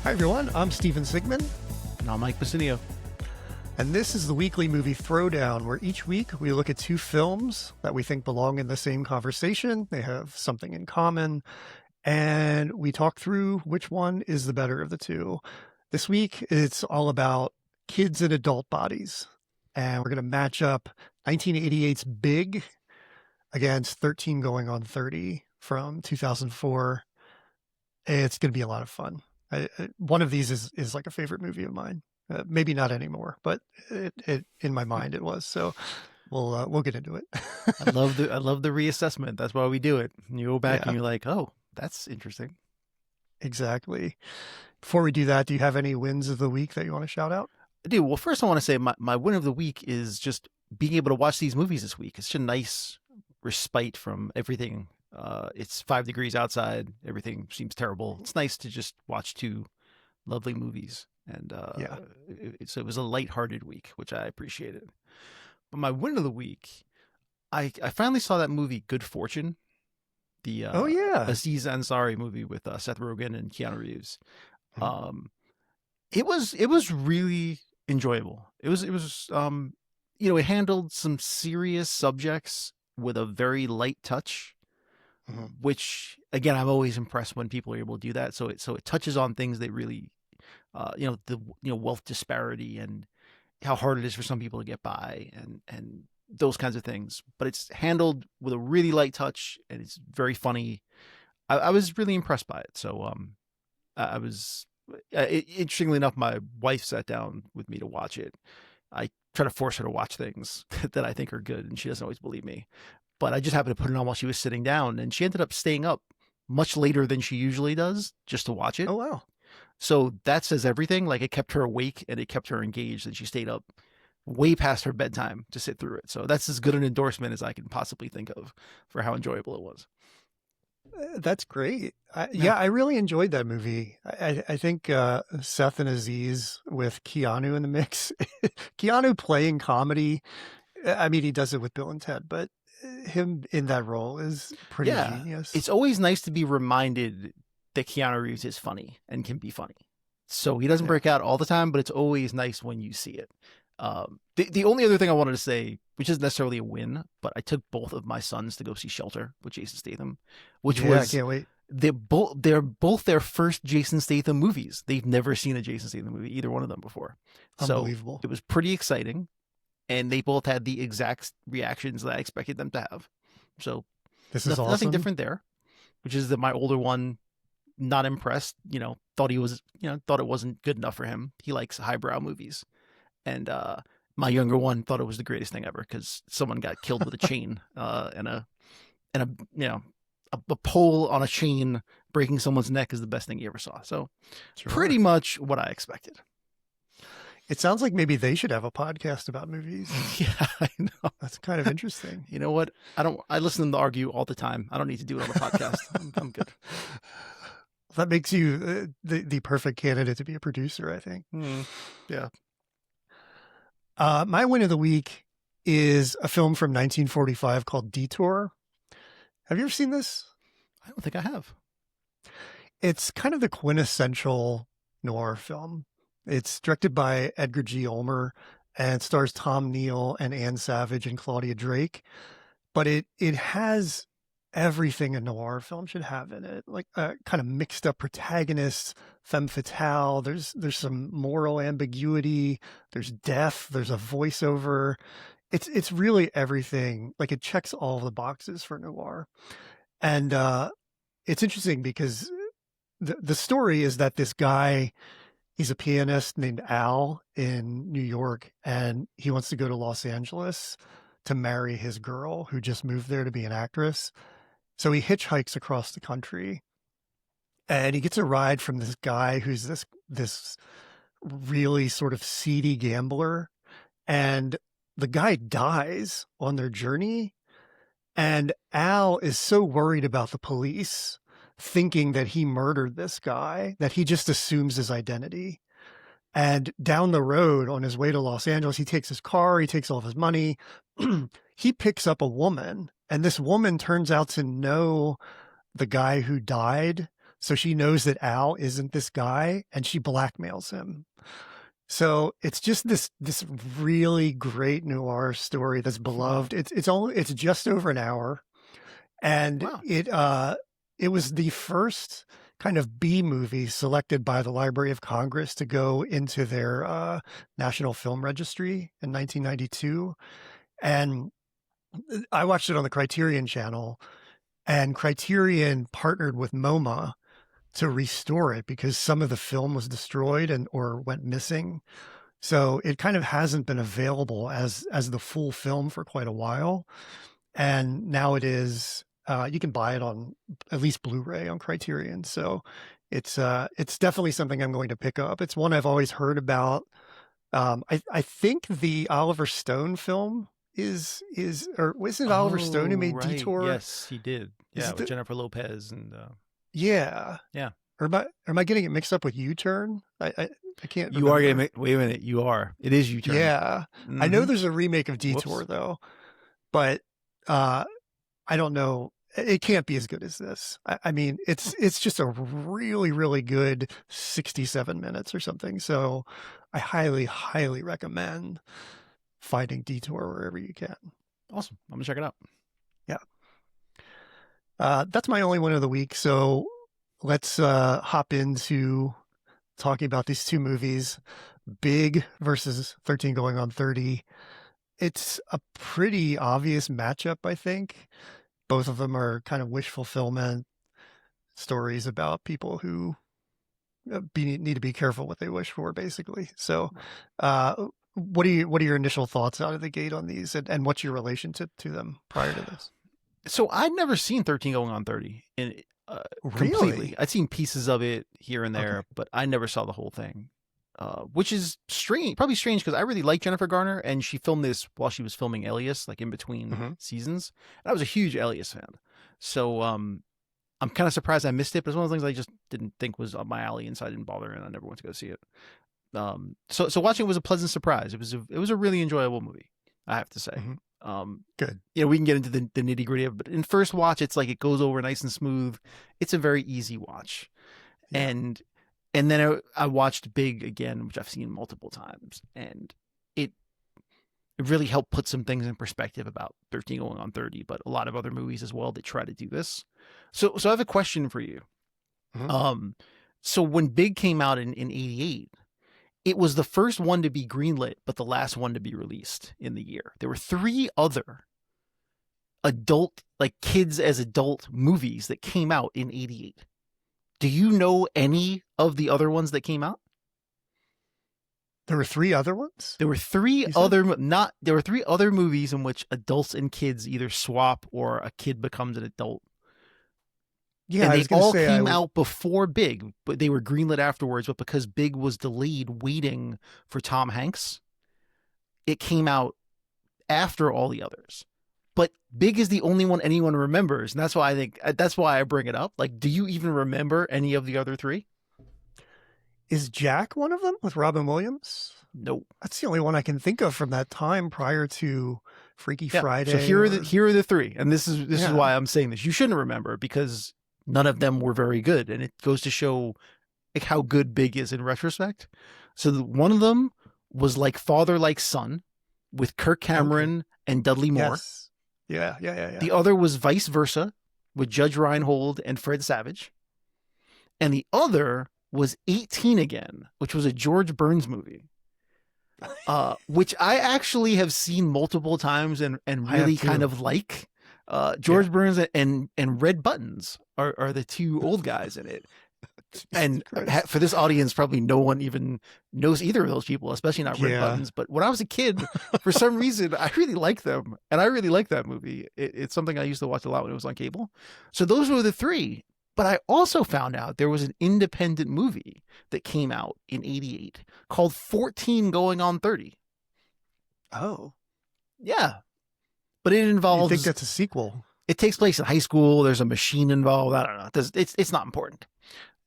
Hi, everyone. I'm Steven Sigman. And I'm Mike Bacinio. And this is the weekly movie throwdown, where each week we look at two films that we think belong in the same conversation. They have something in common, and we talk through which one is the better of the two. This week, it's all about kids in adult bodies. And we're going to match up 1988's Big against 13 Going on 30 from 2004. It's going to be a lot of fun. One of these is like a favorite movie of mine. Maybe not anymore, but it in my mind it was. So we'll get into it. I love the reassessment. That's why we do it. You go back and you're like, oh, that's interesting. Exactly. Before we do that, do you have any wins of the week that you want to shout out? I do. Well, first I want to say my win of the week is just being able to watch these movies this week. It's just a nice respite from everything. It's 5 degrees outside. Everything seems terrible. It's nice to just watch two lovely movies. And so it was a lighthearted week, which I appreciated. But my win of the week, I finally saw that movie Good Fortune, the Aziz Ansari movie with Seth Rogen and Keanu Reeves. It was really enjoyable. It was it handled some serious subjects with a very light touch. Which again, I'm always impressed when people are able to do that. So it touches on things that really, wealth disparity and how hard it is for some people to get by and those kinds of things. But it's handled with a really light touch and it's very funny. I was really impressed by it. So I was interestingly enough, my wife sat down with me to watch it. I try to force her to watch things that I think are good, and she doesn't always believe me. But I just happened to put it on while she was sitting down, and she ended up staying up much later than she usually does just to watch it. Oh, wow. So that says everything. Like, it kept her awake and it kept her engaged, and she stayed up way past her bedtime to sit through it. So that's as good an endorsement as I can possibly think of for how enjoyable it was. That's great. I really enjoyed that movie. I think Seth and Aziz with Keanu in the mix. Keanu playing comedy. I mean, he does it with Bill and Ted, but him in that role is pretty genius. It's always nice to be reminded that Keanu Reeves is funny and can be funny. So he doesn't break out all the time, but it's always nice when you see it. The only other thing I wanted to say, which isn't necessarily a win, but I took both of my sons to go see Shelter with Jason Statham, which was, I can't wait. They're both their first Jason Statham movies. They've never seen a Jason Statham movie, either one of them before. Unbelievable. So it was pretty exciting. And they both had the exact reactions that I expected them to have. So this is awesome. Nothing different there, which is that my older one, not impressed, thought it wasn't good enough for him. He likes highbrow movies. And my younger one thought it was the greatest thing ever because someone got killed with a chain and a pole on a chain breaking someone's neck is the best thing you ever saw. So pretty much what I expected. It sounds like maybe they should have a podcast about movies. Yeah, I know. That's kind of interesting. You know what? I listen to them argue all the time. I don't need to do it on a podcast. I'm good. That makes you the perfect candidate to be a producer, I think. Yeah. My win of the week is a film from 1945 called Detour. Have you ever seen this? I don't think I have. It's kind of the quintessential noir film. It's directed by Edgar G. Ulmer and stars Tom Neal and Anne Savage and Claudia Drake. But it has everything a noir film should have in it, like a kind of mixed up protagonist, femme fatale. There's some moral ambiguity. There's death. There's a voiceover. It's really everything. Like, it checks all the boxes for noir. And it's interesting because the story is that this guy, he's a pianist named Al in New York, and he wants to go to Los Angeles to marry his girl who just moved there to be an actress. So he hitchhikes across the country, and he gets a ride from this guy who's this really sort of seedy gambler, and the guy dies on their journey, and Al is so worried about the police thinking that he murdered this guy that he just assumes his identity. And down the road on his way to Los Angeles, he takes his car, he takes all of his money. He picks up a woman, and this woman turns out to know the guy who died So she knows that Al isn't this guy, and she blackmails him. So it's just this really great noir story that's beloved. Wow. It's just over an hour, and Wow. it was the first kind of B movie selected by the Library of Congress to go into their National Film Registry in 1992. And I watched it on the Criterion Channel, and Criterion partnered with MoMA to restore it because some of the film was destroyed and or went missing. So it kind of hasn't been available as the full film for quite a while. And now it is. You can buy it on at least Blu-ray on Criterion. So it's definitely something I'm going to pick up. It's one I've always heard about. I think the Oliver Stone film is or was it Oliver Stone who Oh, made right. Detour? Yes, he did. Is Yeah, it with Jennifer Lopez and yeah. yeah. Or am I getting it mixed up with U-Turn? I can't You are remember. getting wait a minute. You are. It is U-Turn. Yeah. I know Mhm. there's a remake of Detour Whoops. though, but I don't know. It can't be as good as this. I mean, it's just a really, really good 67 minutes or something. So I highly, highly recommend finding Detour wherever you can. Awesome. I'm gonna check it out. Yeah. That's my only one of the week. So let's hop into talking about these two movies, Big versus 13 Going on 30. It's a pretty obvious matchup, I think. Both of them are kind of wish fulfillment stories about people who need to be careful what they wish for, basically. So, what are your initial thoughts out of the gate on these, and what's your relationship to them prior to this? So I'd never seen 13 Going on 30 in Really? completely. I'd seen pieces of it here and there, Okay. but I never saw the whole thing. Which is strange, probably strange because I really like Jennifer Garner, and she filmed this while she was filming Alias, like in between Mm-hmm. seasons. And I was a huge Alias fan, so I'm kind of surprised I missed it. But it's one of those things I just didn't think was up my alley, and so I didn't bother, and I never went to go see it. So watching it was a pleasant surprise. It was a really enjoyable movie, I have to say. Mm-hmm. Good. You know, we can get into the nitty gritty of it, but in first watch, it's like it goes over nice and smooth. It's a very easy watch, Yeah. and then I watched Big again, which I've seen multiple times, and it really helped put some things in perspective about 13 Going on 30, but a lot of other movies as well that try to do this. So I have a question for you. Mm-hmm. So when Big came out in 88, it was the first one to be greenlit, but the last one to be released in the year. There were 3 other adult, like kids as adult movies that came out in 88. Do you know any of the other ones that came out? There were 3 other ones. There were 3 You said? other there were 3 other movies in which adults and kids either swap or a kid becomes an adult. Yeah, And I they was going to all say came out before Big, but they were greenlit afterwards. But because Big was delayed waiting for Tom Hanks, it came out after all the others. But Big is the only one anyone remembers, and that's why I bring it up. Like, do you even remember any of the other 3? Is Jack one of them with Robin Williams? Nope. That's the only one I can think of from that time prior to Freaky Friday. So here are the 3, and this is why I'm saying this. You shouldn't remember because none of them were very good, and it goes to show like how good Big is in retrospect. So one of them was like Father Like Son with Kirk Cameron and Dudley Moore. Yes. Yeah. The other was Vice Versa with Judge Reinhold and Fred Savage. And the other was 18 Again, which was a George Burns movie, which I actually have seen multiple times and really kind of like. George Burns and Red Buttons are the 2 old guys in it. And for this audience, probably no one even knows either of those people, especially not Red Buttons. But when I was a kid, for some reason, I really liked them. And I really liked that movie. It's something I used to watch a lot when it was on cable. So those were the 3. But I also found out there was an independent movie that came out in 88 called 14 Going on 30. Oh. Yeah. But it involves... You think that's a sequel? It takes place in high school. There's a machine involved. I don't know. It's not important.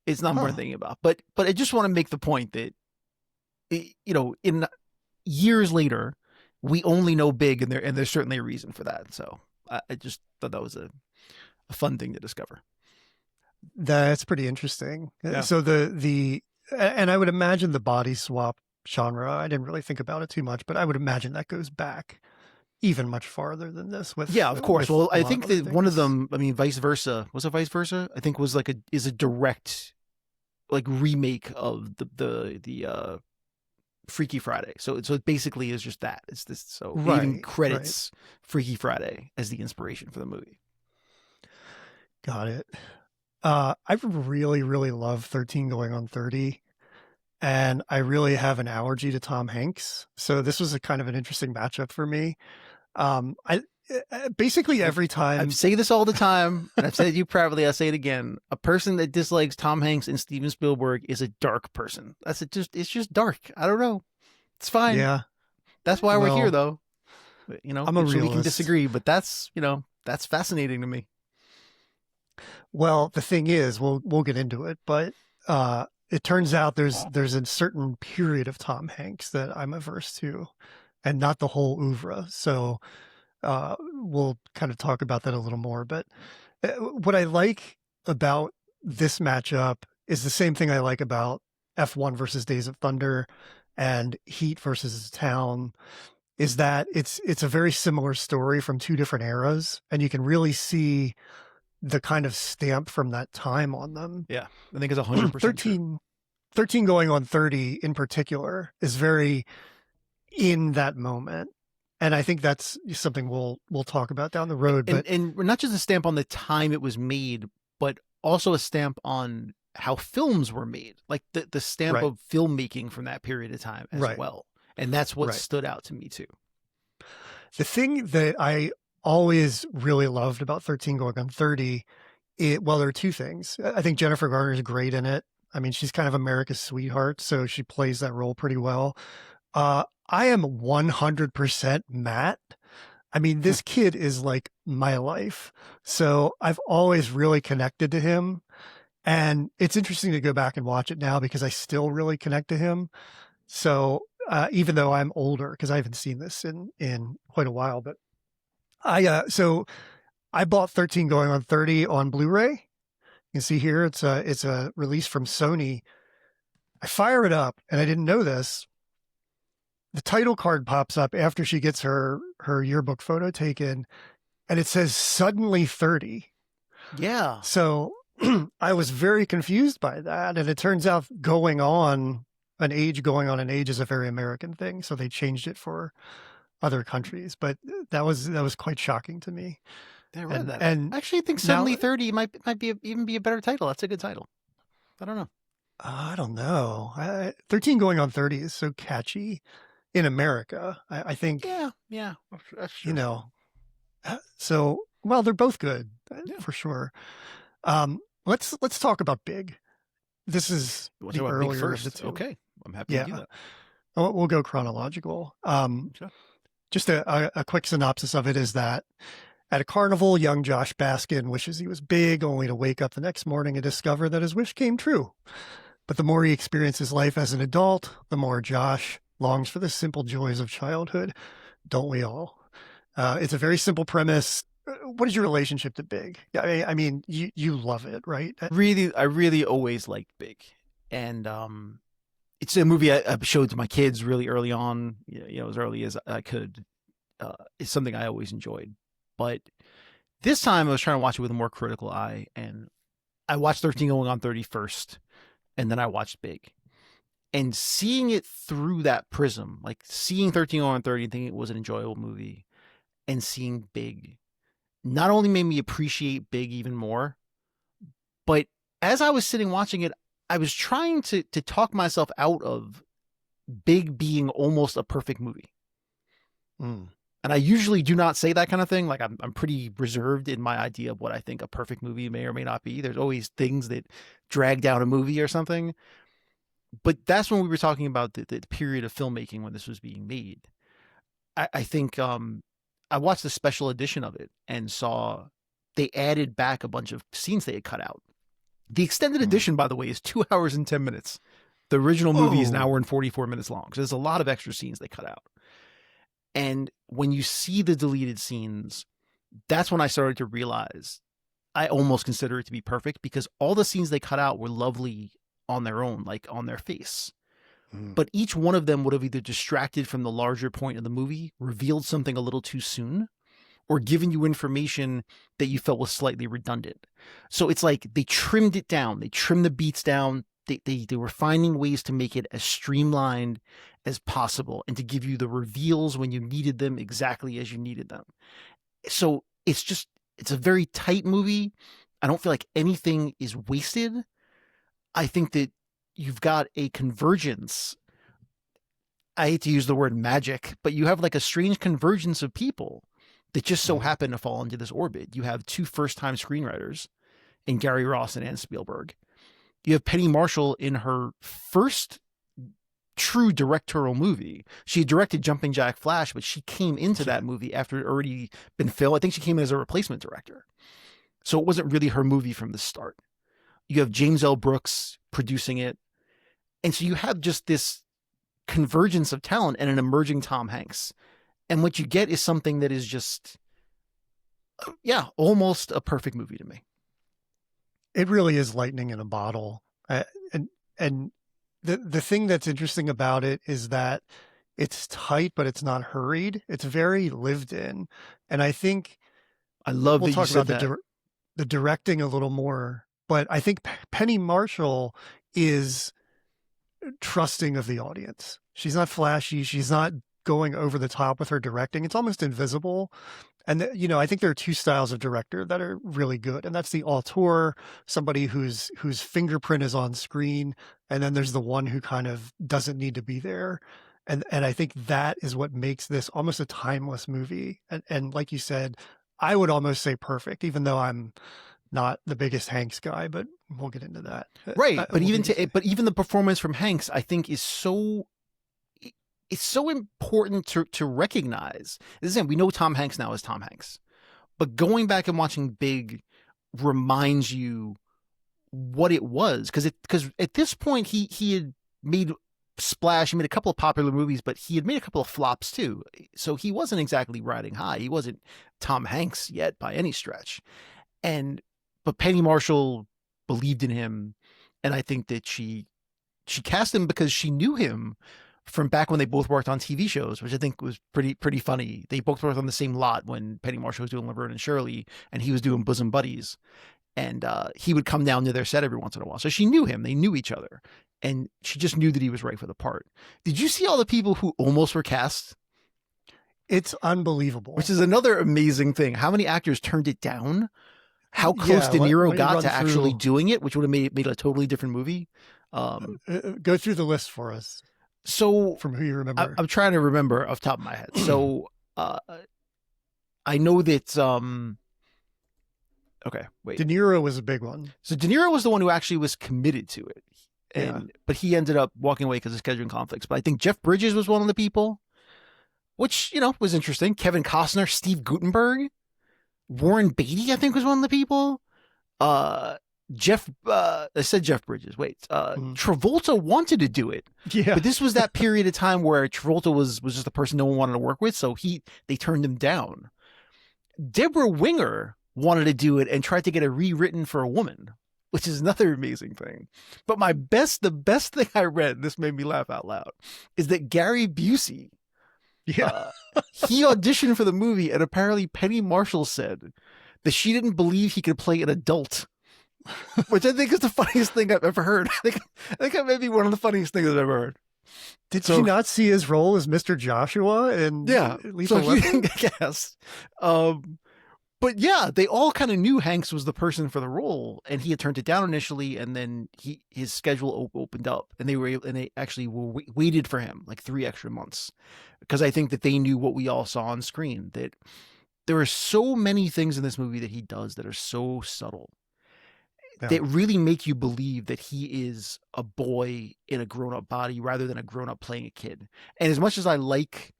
It's not important thinking about. But I just want to make the point that, you know, in years later, we only know Big, and there's certainly a reason for that. So I just thought that was a fun thing to discover. That's pretty interesting. Yeah. So and I would imagine the body swap genre, I didn't really think about it too much, but I would imagine that goes back even much farther than this Yeah, of course. with Well, a I lot of think other that one of things. them, I mean, Vice Versa, was it Vice Versa? I think was is a direct like remake of the Freaky Friday. So it basically is just that. It's this. So it even Right, right. credits Freaky Friday as the inspiration for the movie. Got it. I really, really love 13 Going on 30, and I really have an allergy to Tom Hanks. So this was a kind of an interesting matchup for me. I basically every I time. say this all the time, and I've said it to you proudly. I say it again. A person that dislikes Tom Hanks and Steven Spielberg is a dark person. That's it. It's just dark. I don't know. It's fine. Yeah, That's why we're here, well, though. I'm a So we can realist. disagree. But that's fascinating to me. Well, the thing is, we'll get into it, but it turns out there's a certain period of Tom Hanks that I'm averse to, and not the whole oeuvre. So we'll kind of talk about that a little more. But what I like about this matchup is the same thing I like about F1 versus Days of Thunder and Heat versus Town, is that it's a very similar story from two different eras, and you can really see the kind of stamp from that time on them. Yeah, I think it's 100% true. 13 Going on 30 in particular is very in that moment. And I think that's something we'll talk about down the road. But And not just a stamp on the time it was made, but also a stamp on how films were made, like the stamp right, of filmmaking from that period of time as right, well. And that's what right. stood out to me too. The thing that I always really loved about 13 Going on 30, well, there are two things. I think Jennifer Garner is great in it. I mean, she's kind of America's sweetheart, so she plays that role pretty well. I am 100% Matt. I mean, this kid is like my life. So I've always really connected to him. And it's interesting to go back and watch it now because I still really connect to him. So even though I'm older, because I haven't seen this in quite a while, but so I bought 13 Going on 30 on Blu-ray. You can see here it's a release from Sony. I fire it up, and I didn't know this. The title card pops up after she gets her yearbook photo taken, and it says "Suddenly 30." Yeah. So I was very confused by that, and it turns out going on an age is a very American thing. So they changed it for other countries, but that was quite shocking to me. I read that. And I actually think now, Suddenly 30 might be even be a better title. That's a good title. I don't know. I don't know. 13 Going on 30 is so catchy in America. I think, Yeah, that's true. so, well, they're both good Yeah. for sure. Let's talk about Big. This is We'll the talk about Big earlier of the first. two. Okay, I'm happy to do that. We'll go chronological. Sure. Just a quick synopsis of it is that at a carnival, young Josh Baskin wishes he was big, only to wake up the next morning and discover that his wish came true. But the more he experiences life as an adult, the more Josh longs for the simple joys of childhood. Don't we all? It's a very simple premise. What is your relationship to Big? I mean, you love it, right? I really always liked Big, and it's a movie I showed to my kids really early on, as early as I could. It's something I always enjoyed, but this time I was trying to watch it with a more critical eye, and I watched 13 Going on 30 first, and then I watched Big. And seeing it through that prism, like seeing 13 Going on 30 and thinking it was an enjoyable movie, and seeing Big, not only made me appreciate Big even more, but as I was sitting watching it, I was trying to talk myself out of Big being almost a perfect movie. Mm. And I usually do not say that kind of thing. Like I'm pretty reserved in my idea of what I think a perfect movie may or may not be. There's always things that drag down a movie or something. But that's when we were talking about the period of filmmaking when this was being made. I think I watched the special edition of it and saw they added back a bunch of scenes they had cut out. The extended edition, by the way, is 2 hours and 10 minutes. The original movie is an hour and 44 minutes long. So there's a lot of extra scenes they cut out. And when you see the deleted scenes, that's when I started to realize I almost consider it to be perfect because all the scenes they cut out were lovely on their own, like on their face. Mm. But each one of them would have either distracted from the larger point of the movie, revealed something a little too soon, or given you information that you felt was slightly redundant. So it's like they trimmed it down. They trimmed the beats down. They were finding ways to make it as streamlined as possible and to give you the reveals when you needed them exactly as you needed them. So it's a very tight movie. I don't feel like anything is wasted. I think that you've got a convergence. I hate to use the word magic, but you have like a strange convergence of people that just so happen to fall into this orbit. You have two first-time screenwriters in Gary Ross and Anne Spielberg. You have Penny Marshall in her first true directorial movie. She directed Jumping Jack Flash, but she came into that movie after it had already been filmed. I think she came in as a replacement director. So it wasn't really her movie from the start. You have James L. Brooks producing it. And so you have just this convergence of talent and an emerging Tom Hanks. And what you get is something that is just, almost a perfect movie to me. It really is lightning in a bottle. And the thing that's interesting about it is that it's tight, but it's not hurried. It's very lived in. And I think I love we'll that you talk said about that. the directing a little more, but I think Penny Marshall is trusting of the audience. She's not flashy. She's not going over the top with her directing. It's almost invisible. And, I think there are two styles of director that are really good. And that's the auteur, somebody whose fingerprint is on screen. And then there's the one who kind of doesn't need to be there. And I think that is what makes this almost a timeless movie. And like you said, I would almost say perfect, even though I'm not the biggest Hanks guy, but we'll get into that. Right. But even the performance from Hanks, I think it's so important to recognize. Listen, we know Tom Hanks now as Tom Hanks, but going back and watching Big reminds you what it was. Because at this point he had made Splash, he made a couple of popular movies, but he had made a couple of flops too. So he wasn't exactly riding high. He wasn't Tom Hanks yet by any stretch. But Penny Marshall believed in him. And I think that she cast him because she knew him from back when they both worked on TV shows, which I think was pretty funny. They both worked on the same lot when Penny Marshall was doing Laverne and Shirley and he was doing Bosom Buddies. And he would come down to their set every once in a while. So she knew him. They knew each other. And she just knew that he was right for the part. Did you see all the people who almost were cast? It's unbelievable. Which is another amazing thing. How many actors turned it down? How close De Niro got to actually doing it, which would have made a totally different movie. Go through the list for us. So from who you remember, I'm trying to remember off the top of my head. So I know that. Okay, wait. De Niro was a big one. So De Niro was the one who actually was committed to it, but he ended up walking away because of scheduling conflicts. But I think Jeff Bridges was one of the people, which was interesting. Kevin Costner, Steve Guttenberg, Warren Beatty, I think was one of the people. I said Jeff Bridges. Wait, Travolta wanted to do it. Yeah. But this was that period of time where Travolta was just the person no one wanted to work with. So they turned him down. Deborah Winger wanted to do it and tried to get it rewritten for a woman, which is another amazing thing. But the best thing I read, this made me laugh out loud, is that Gary Busey, he auditioned for the movie and apparently Penny Marshall said that she didn't believe he could play an adult. Which I think is the funniest thing I've ever heard. I think that may be one of the funniest things I've ever heard. Did you not see his role as Mr. Joshua? And so he didn't get cast. But yeah, they all kind of knew Hanks was the person for the role, and he had turned it down initially, and then his schedule opened up, and they actually waited for him like 3 extra months, because I think that they knew what we all saw on screen, that there are so many things in this movie that he does that are so subtle. That really make you believe that he is a boy in a grown-up body rather than a grown-up playing a kid. And as much as I like,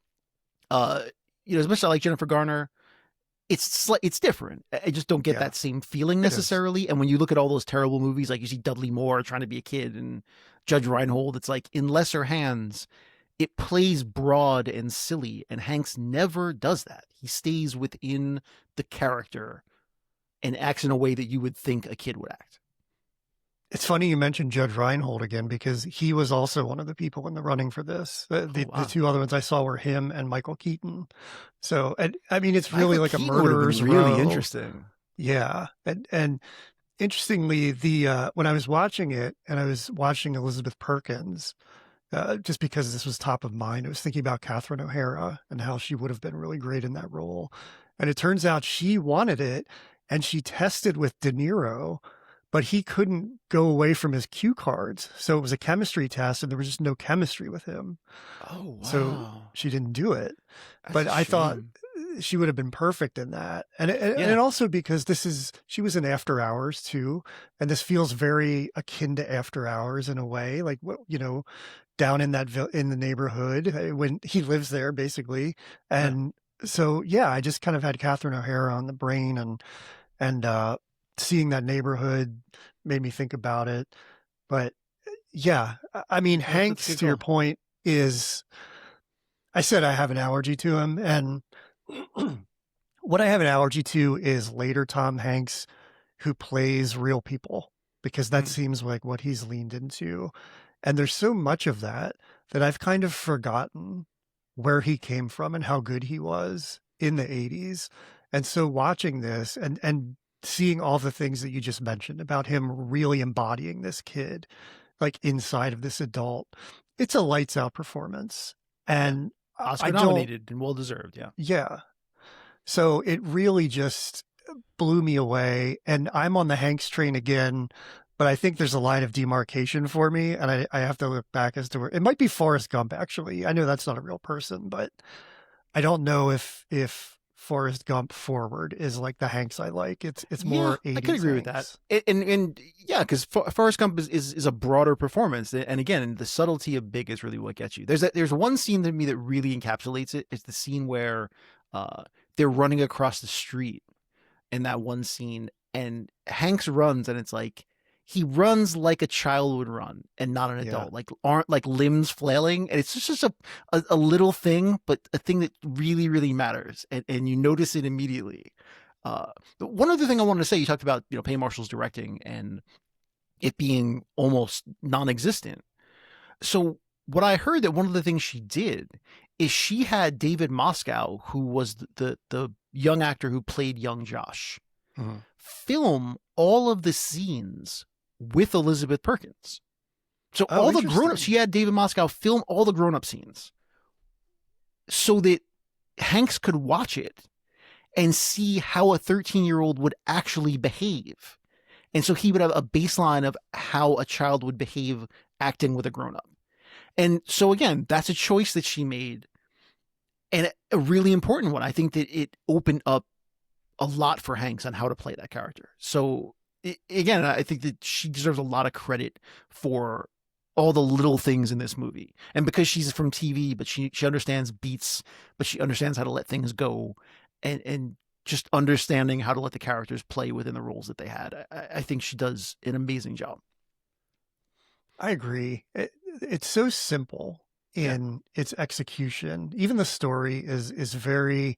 Jennifer Garner, it's different. I just don't get that same feeling necessarily. And when you look at all those terrible movies, like you see Dudley Moore trying to be a kid and Judge Reinhold, it's like in lesser hands, it plays broad and silly. And Hanks never does that. He stays within the character and acts in a way that you would think a kid would act. It's funny you mentioned Judge Reinhold again, because he was also one of the people in the running for this. The Wow. two other ones I saw were him and Michael Keaton. So, and I mean, it's really Michael like Keaton a would have been murderer's really row. interesting. Yeah. And interestingly, when I was watching it and I was watching Elizabeth Perkins, just because this was top of mind, I was thinking about Catherine O'Hara and how she would have been really great in that role. And it turns out she wanted it, and she tested with De Niro, but he couldn't go away from his cue cards. So it was a chemistry test, and there was just no chemistry with him. Oh, wow. So she didn't do it. That's But a I thought shame. she would have been perfect in that. And also because she was in After Hours too. And this feels very akin to After Hours in a way, like, down in in the neighborhood when he lives there basically. And so, yeah, I just kind of had Catherine O'Hara on the brain, and seeing that neighborhood made me think about it. But yeah, I mean, Hanks, to your point, I said I have an allergy to him, and what I have an allergy to is later Tom Hanks, who plays real people, because that seems like what he's leaned into. And there's so much of that I've kind of forgotten where he came from and how good he was in the 80s. And so watching this and seeing all the things that you just mentioned about him really embodying this kid, like inside of this adult, it's a lights out performance. And Oscar nominated and well deserved. Yeah. Yeah. So it really just blew me away. And I'm on the Hanks train again, but I think there's a line of demarcation for me. And I have to look back as to where it might be Forrest Gump, actually. I know that's not a real person, but I don't know if Forrest Gump forward is like the Hanks I like. It's more 80s I could agree with Hanks. that. And yeah, because Forrest Gump is a broader performance. And again, the subtlety of Big is really what gets you. There's one scene to me that really encapsulates it. It's the scene where they're running across the street in that one scene, and Hanks runs, and it's like he runs like a child would run and not an adult, like aren't like limbs flailing. And it's just a little thing, but a thing that really, really matters. And you notice it immediately. One other thing I wanted to say, you talked about, Penny Marshall's directing and it being almost non-existent. So what I heard that one of the things she did is she had David Moscow, who was the young actor who played young Josh, film all of the scenes with Elizabeth Perkins. So all the grown-ups, she had David Moscow film all the grown-up scenes so that Hanks could watch it and see how a 13-year-old would actually behave. And so he would have a baseline of how a child would behave acting with a grown-up. And so again, that's a choice that she made, and a really important one. I think that it opened up a lot for Hanks on how to play that character. So again, I think that she deserves a lot of credit for all the little things in this movie. And because she's from TV, but she understands beats, but she understands how to let things go, and just understanding how to let the characters play within the roles that they had. I think she does an amazing job. I agree. It's so simple in its execution. Even the story is very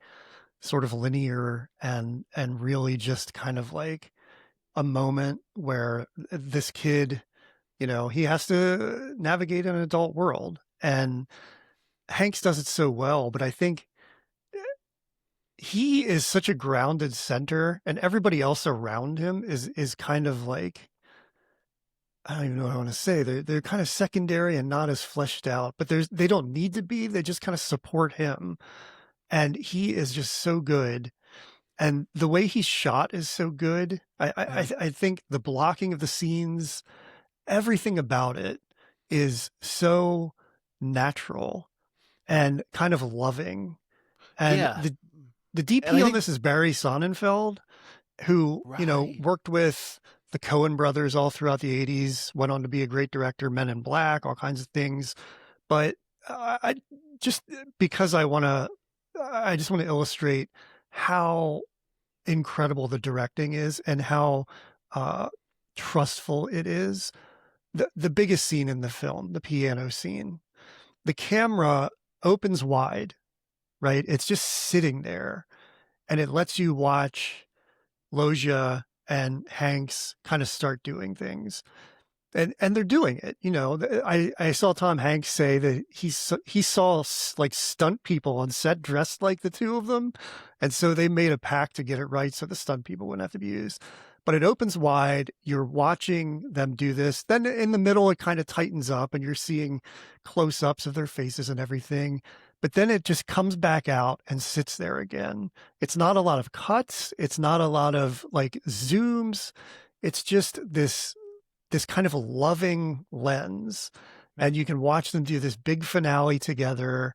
sort of linear and really just kind of like a moment where this kid, he has to navigate an adult world, and Hanks does it so well. But I think he is such a grounded center, and everybody else around him is kind of like, I don't even know what I want to say. They're kind of secondary and not as fleshed out, but they don't need to be. They just kind of support him. And he is just so good. And the way he's shot is so good. I think the blocking of the scenes, everything about it is so natural and kind of loving. And the DP on this is Barry Sonnenfeld, who, worked with the Coen brothers all throughout the 80s, went on to be a great director, Men in Black, all kinds of things. But I just want to illustrate how incredible the directing is and how trustful it is. The biggest scene in the film, the piano scene, the camera opens wide, right? It's just sitting there, and it lets you watch Loja and Hanks kind of start doing things. And they're doing it, you know. I saw Tom Hanks say that he saw like stunt people on set dressed like the two of them, and so they made a pact to get it right so the stunt people wouldn't have to be used. But it opens wide. You're watching them do this. Then in the middle, it kind of tightens up, and you're seeing close-ups of their faces and everything. But then it just comes back out and sits there again. It's not a lot of cuts. It's not a lot of like zooms. It's just this kind of a loving lens, and you can watch them do this big finale together,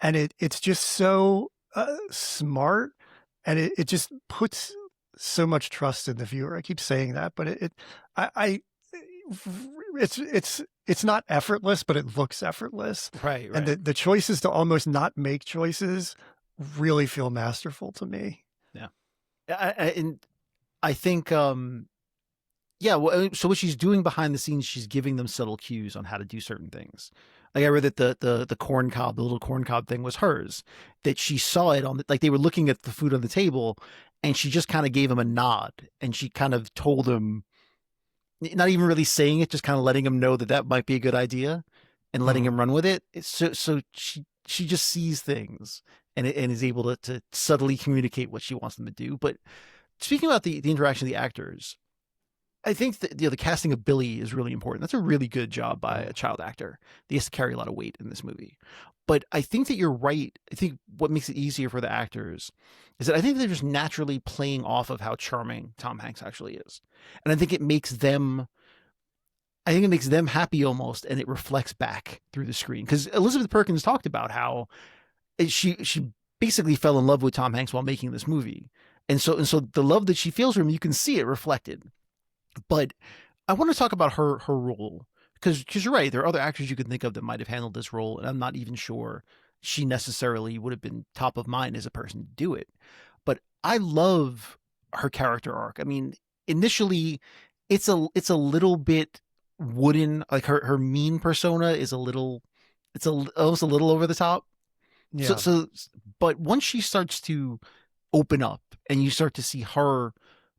and it's just so smart, and it just puts so much trust in the viewer. I keep saying that, but I it's not effortless, but it looks effortless. Right. And the choices to almost not make choices really feel masterful to me. Yeah. And I think, yeah, well, so what she's doing behind the scenes, she's giving them subtle cues on how to do certain things. Like I read that the corn cob, the little corn cob thing was hers, that she saw it on like they were looking at the food on the table, and she just kind of gave him a nod, and she kind of told him, not even really saying it, just kind of letting him know that might be a good idea, and letting him run with it. So she just sees things and is able to subtly communicate what she wants them to do. But speaking about the interaction of the actors, I think that the casting of Billy is really important. That's a really good job by a child actor. He has to carry a lot of weight in this movie. But I think that you're right. I think what makes it easier for the actors is that I think they're just naturally playing off of how charming Tom Hanks actually is. And I think it makes them happy almost, and it reflects back through the screen. Because Elizabeth Perkins talked about how she basically fell in love with Tom Hanks while making this movie. And so the love that she feels for him, you can see it reflected. But I want to talk about her role, because you're right. There are other actors you could think of that might have handled this role, and I'm not even sure she necessarily would have been top of mind as a person to do it. But I love her character arc. I mean, initially, it's a little bit wooden. Like her mean persona is almost a little over the top. Yeah. But once she starts to open up and you start to see her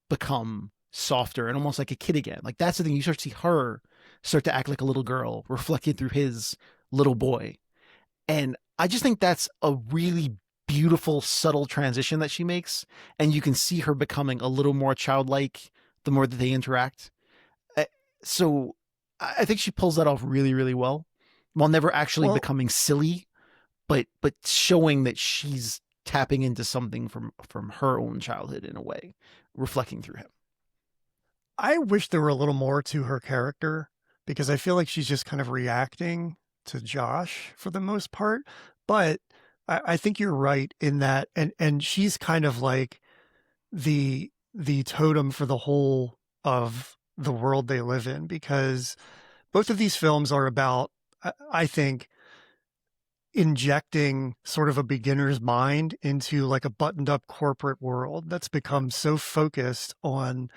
become softer and almost like a kid again. Like that's the thing. You start to see her start to act like a little girl reflected through his little boy. And I just think that's a really beautiful, subtle transition that she makes. And you can see her becoming a little more childlike the more that they interact. So I think she pulls that off really, really well, while never actually becoming silly, but showing that she's tapping into something from her own childhood in a way, reflecting through him. I wish there were a little more to her character, because I feel like she's just kind of reacting to Josh for the most part. But I think you're right in that, and she's kind of like the totem for the whole of the world they live in, because both of these films are about, I think, injecting sort of a beginner's mind into like a buttoned up corporate world that's become so focused on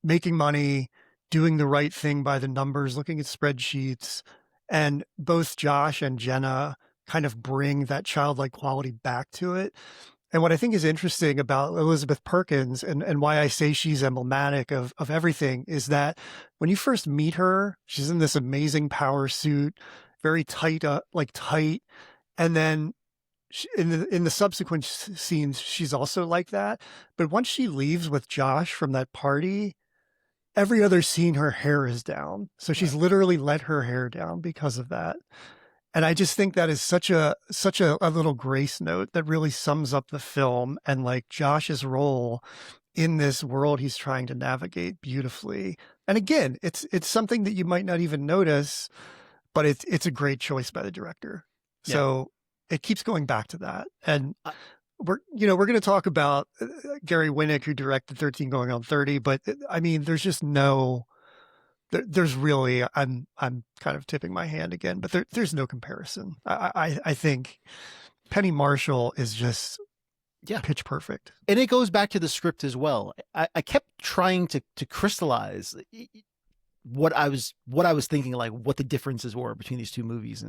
making money, doing the right thing by the numbers, looking at spreadsheets. And both Josh and Jenna kind of bring that childlike quality back to it. And what I think is interesting about Elizabeth Perkins, and why I say she's emblematic of everything, is that when you first meet her, she's in this amazing power suit, very tight, tight. And then in the subsequent scenes, she's also like that. But once she leaves with Josh from that party, every other scene, her hair is down. So she's literally let her hair down because of that. And I just think that is such a little grace note that really sums up the film, and like Josh's role in this world he's trying to navigate beautifully. And again, it's something that you might not even notice, but it's a great choice by the director. Yeah. So it keeps going back to that. And we're going to talk about Gary Winnick, who directed 13 Going on 30, but I mean, there's just there's really, I'm kind of tipping my hand again, but there's no comparison. I think Penny Marshall is just pitch perfect. And it goes back to the script as well. I kept trying to crystallize what I was thinking, like what the differences were between these two movies.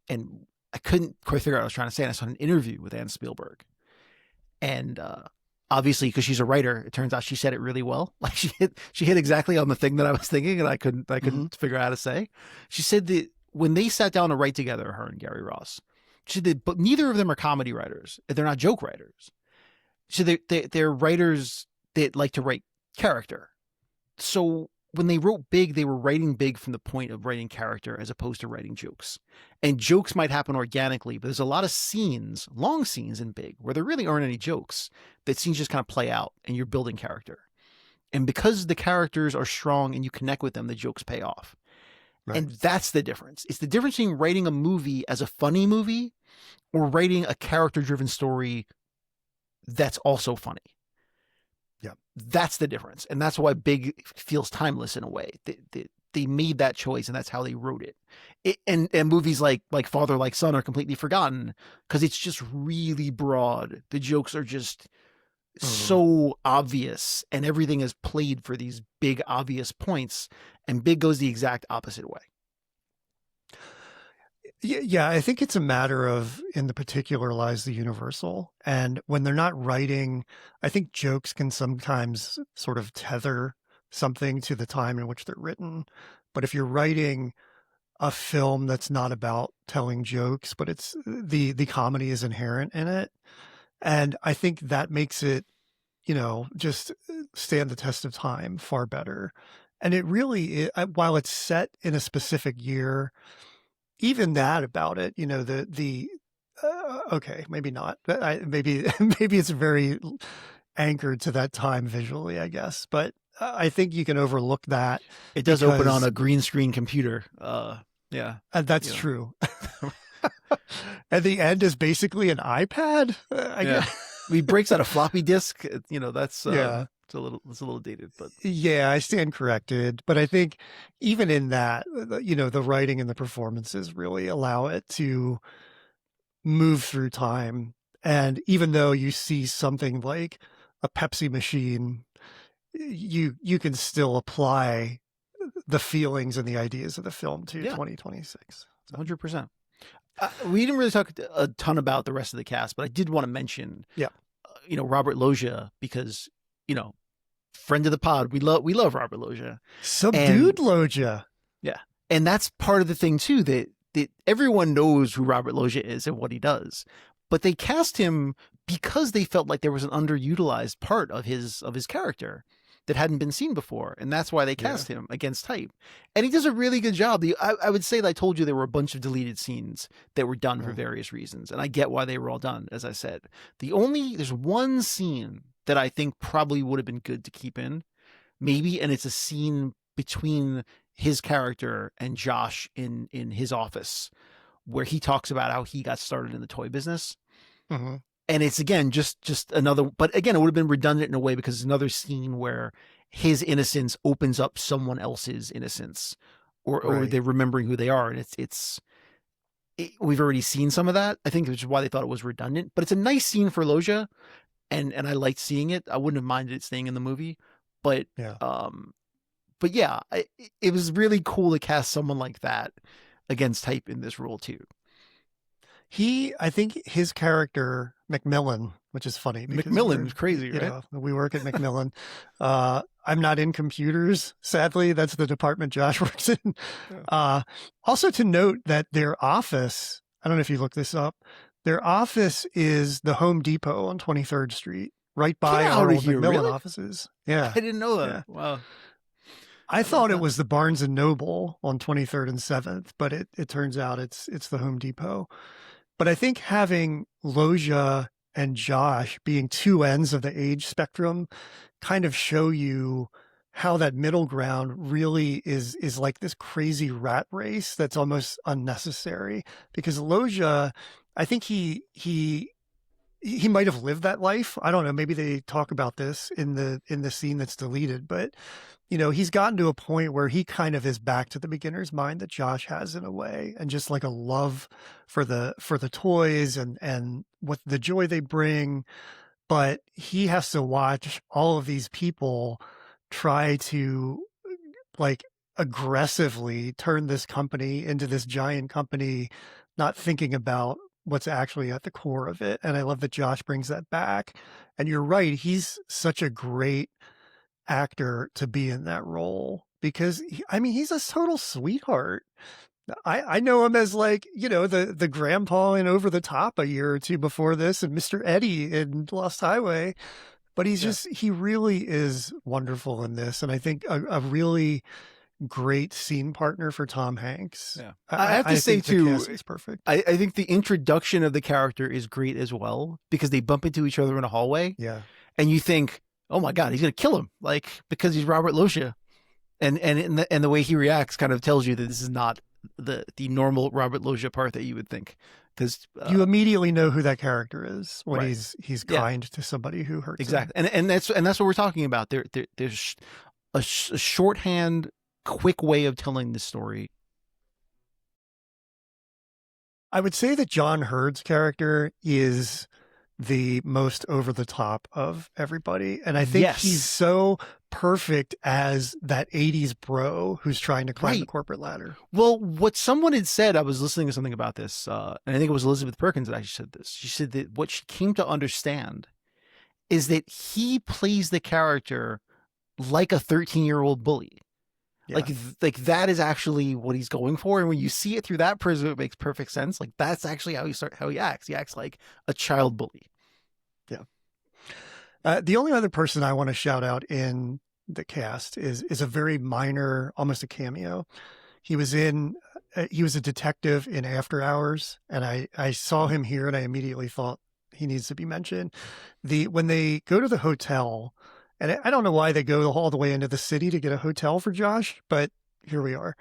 And I couldn't quite figure out what I was trying to say. And I saw an interview with Anne Spielberg. And obviously, because she's a writer, it turns out she said it really well. Like she hit exactly on the thing that I was thinking, and I Mhm. couldn't figure out how to say. She said that when they sat down to write together, her and Gary Ross, she did, but neither of them are comedy writers. They're not joke writers. So they're writers that like to write character. So when they wrote Big, they were writing Big from the point of writing character as opposed to writing jokes. And jokes might happen organically, but there's a lot of scenes, long scenes in Big, where there really aren't any jokes. That scenes just kind of play out and you're building character. And because the characters are strong and you connect with them, the jokes pay off. Right. And that's the difference. It's the difference between writing a movie as a funny movie or writing a character driven story that's also funny. Yeah. That's the difference. And that's why Big feels timeless in a way. They made that choice and that's how they wrote it. And movies like Father Like Son are completely forgotten because it's just really broad. The jokes are just Mhm. so obvious and everything is played for these big obvious points, and Big goes the exact opposite way. Yeah, I think it's a matter of in the particular lies the universal. And when they're not writing, I think jokes can sometimes sort of tether something to the time in which they're written. But if you're writing a film that's not about telling jokes, but it's the comedy is inherent in it. And I think that makes it, just stand the test of time far better. And it really, while it's set in a specific year, even that about it, okay, maybe not. Maybe maybe it's very anchored to that time visually, I guess. But I think you can overlook that It does open on because a green screen computer. Yeah. that's You know. true. And the end is basically an iPad, I Yeah. guess. He breaks out a floppy disk. That's Yeah. it's a little dated, but Yeah, I stand corrected. But I think even in that, the writing and the performances really allow it to move through time. And even though you see something like a Pepsi machine, you can still apply the feelings and the ideas of the film to yeah, 2026. So, 100%. We didn't really talk a ton about the rest of the cast, but I did want to mention, yeah. Robert Loggia because, you know, friend of the pod. We love Robert Loggia, and Subdued Loja. yeah, and that's part of the thing too that everyone knows who Robert Loggia is and what he does, but they cast him because they felt like there was an underutilized part of his character that hadn't been seen before, and that's why they Yeah. cast him against type. And he does a really good job. I would say that I told you there were a bunch of deleted scenes that were done for various reasons, and I get why they were all done. As I said, there's one scene that I think probably would have been good to keep in, maybe, and it's a scene between his character and Josh in his office where he talks about how he got started in the toy business. Mhm. And it's again just another, but again it would have been redundant in a way because it's another scene where his innocence opens up someone else's innocence, or Right. they're remembering who they are, and we've already seen some of that, I think, which is why they thought it was redundant. But it's a nice scene for Loggia, and I liked seeing it. I wouldn't have minded it staying in the movie, but Yeah. but yeah, it was really cool to cast someone like that against type in this role too. I think his character, Macmillan, which is funny because Macmillan is crazy, right? we work at Macmillan. I'm not in computers, sadly. That's the department Josh works in. Yeah. Also to note that their office, I don't know if you look this up, their office is the Home Depot on 23rd Street, right by Get our outta old here, Macmillan really? offices. Yeah. I didn't know that. Yeah. Wow. I I like thought it that. was the Barnes and Noble on 23rd and 7th, but it turns out it's the Home Depot. But I think having Loggia and Josh being two ends of the age spectrum kind of show you how that middle ground really is like this crazy rat race that's almost unnecessary. Because Loggia, I think he might have lived that life. I don't know. Maybe they talk about this in the scene that's deleted, but he's gotten to a point where he kind of is back to the beginner's mind that Josh has in a way, and just like a love for the toys and what the joy they bring. But he has to watch all of these people try to like aggressively turn this company into this giant company, not thinking about what's actually at the core of it. And I love that Josh brings that back. And you're right, he's such a great actor to be in that role because I mean, he's a total sweetheart. I know him as like, you know, the grandpa in Over the Top a year or two before this and Mr. Eddie in Lost Highway. But he's just, he really is wonderful in this. And I think a really great scene partner for Tom Hanks. Yeah. I have to say too, it's perfect. I think the introduction of the character is great as well because they bump into each other in a hallway. Yeah. And you think, oh my God, he's going to kill him. Like, because he's Robert Loggia. And the way he reacts kind of tells you that this is not the normal Robert Loggia part that you would think. Because you immediately know who that character is when he's kind to somebody who hurts exactly him. And that's what we're talking about. There's a shorthand, quick way of telling the story. I would say that John Hurd's character is the most over the top of everybody, and I think he's so perfect as that 80s bro who's trying to climb the corporate ladder. Well, what someone had said, I was listening to something about this, and I think it was Elizabeth Perkins that actually said this. She said that what she came to understand is that he plays the character like a 13-year-old bully. Yeah. Like that is actually what he's going for, and when you see it through that prism, it makes perfect sense. Like that's actually how he acts. He acts like a child bully. Yeah. The only other person I want to shout out in the cast is a very minor, almost a cameo. He was a detective in After Hours, and I saw him here, and I immediately thought he needs to be mentioned. When they go to the hotel. And I don't know why they go all the way into the city to get a hotel for Josh, but here we are.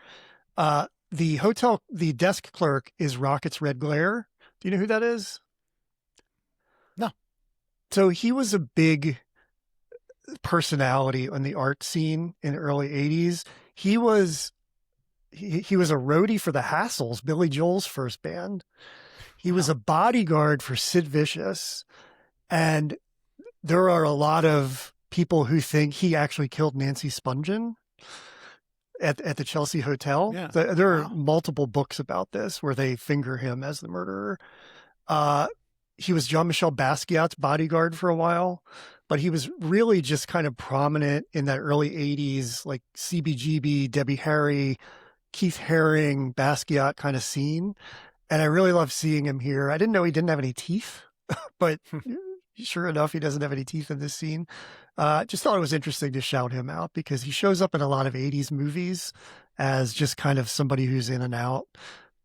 The desk clerk is Rocket's Red Glare. Do you know who that is? No. So he was a big personality on the art scene in the early 80s. He was a roadie for the Hassles, Billy Joel's first band. He was a bodyguard for Sid Vicious. And there are a lot of people who think he actually killed Nancy Spungen at the Chelsea Hotel. Yeah. There are multiple books about this where they finger him as the murderer. He was Jean-Michel Basquiat's bodyguard for a while, but he was really just kind of prominent in that early 80s, like CBGB, Debbie Harry, Keith Haring, Basquiat kind of scene. And I really love seeing him here. I didn't know he didn't have any teeth, but sure enough, he doesn't have any teeth in this scene. Just thought it was interesting to shout him out because he shows up in a lot of 80s movies as just kind of somebody who's in and out.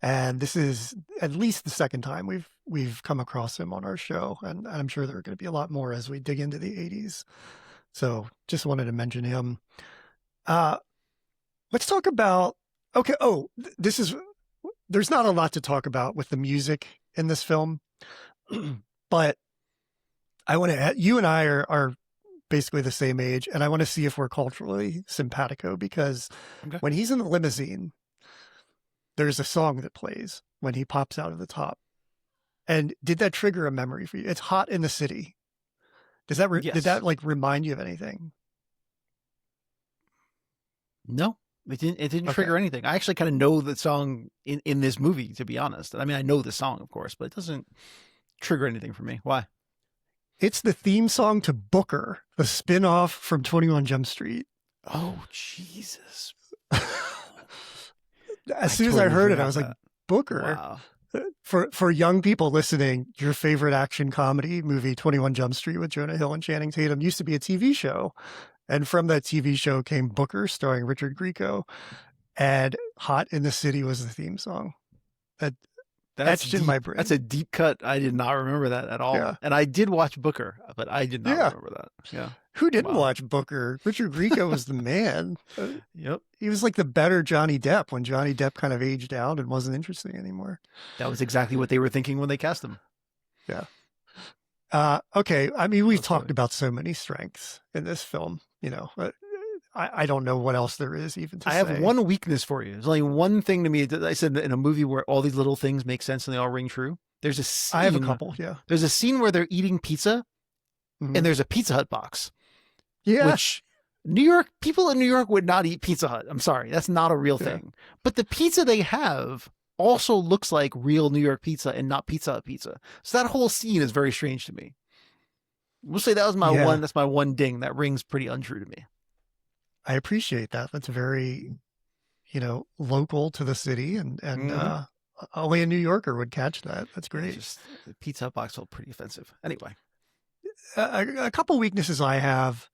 And this is at least the second time we've come across him on our show. And I'm sure there are going to be a lot more as we dig into the 80s. So just wanted to mention him. Let's talk about, okay. Oh, there's not a lot to talk about with the music in this film, but I want to, you and I are basically the same age, and I want to see if we're culturally simpatico because when he's in the limousine, there's a song that plays when he pops out of the top. And did that trigger a memory for you? It's Hot in the City. Did that like remind you of anything? No, it didn't trigger anything. I actually kind of know the song in this movie, to be honest. I mean, I know the song, of course, but it doesn't trigger anything for me. Why? It's the theme song to Booker, the spin-off from 21 Jump Street. Oh, Jesus. As soon as I heard it, I was like, Booker. Wow. For young people listening, your favorite action comedy movie, 21 Jump Street with Jonah Hill and Channing Tatum, used to be a TV show. And from that TV show came Booker, starring Richard Grieco. And Hot in the City was the theme song. That's etched in my brain. That's a deep cut. I did not remember that at all. Yeah. And I did watch Booker, but I did not remember that. Yeah. Who didn't watch Booker? Richard Grieco was the man. Yep. He was like the better Johnny Depp when Johnny Depp kind of aged out and wasn't interesting anymore. That was exactly what they were thinking when they cast him. Yeah. Okay. I mean, we've talked about so many strengths in this film, you know, I don't know what else there is even to say. I have one weakness for you. There's only one thing to me. I said in a movie where all these little things make sense and they all ring true. There's a scene. I have a couple. Yeah. There's a scene where they're eating pizza and there's a Pizza Hut box. Yeah. Which people in New York would not eat Pizza Hut. I'm sorry. That's not a real thing. But the pizza they have also looks like real New York pizza and not Pizza Hut pizza. So that whole scene is very strange to me. We'll say that was Yeah, that's my one ding. That rings pretty untrue to me. I appreciate that. That's very, local to the city, and Mm-hmm. only a New Yorker would catch that. That's Yeah, great. just the Pizza Hut box felt pretty offensive. Anyway. A couple weaknesses I have.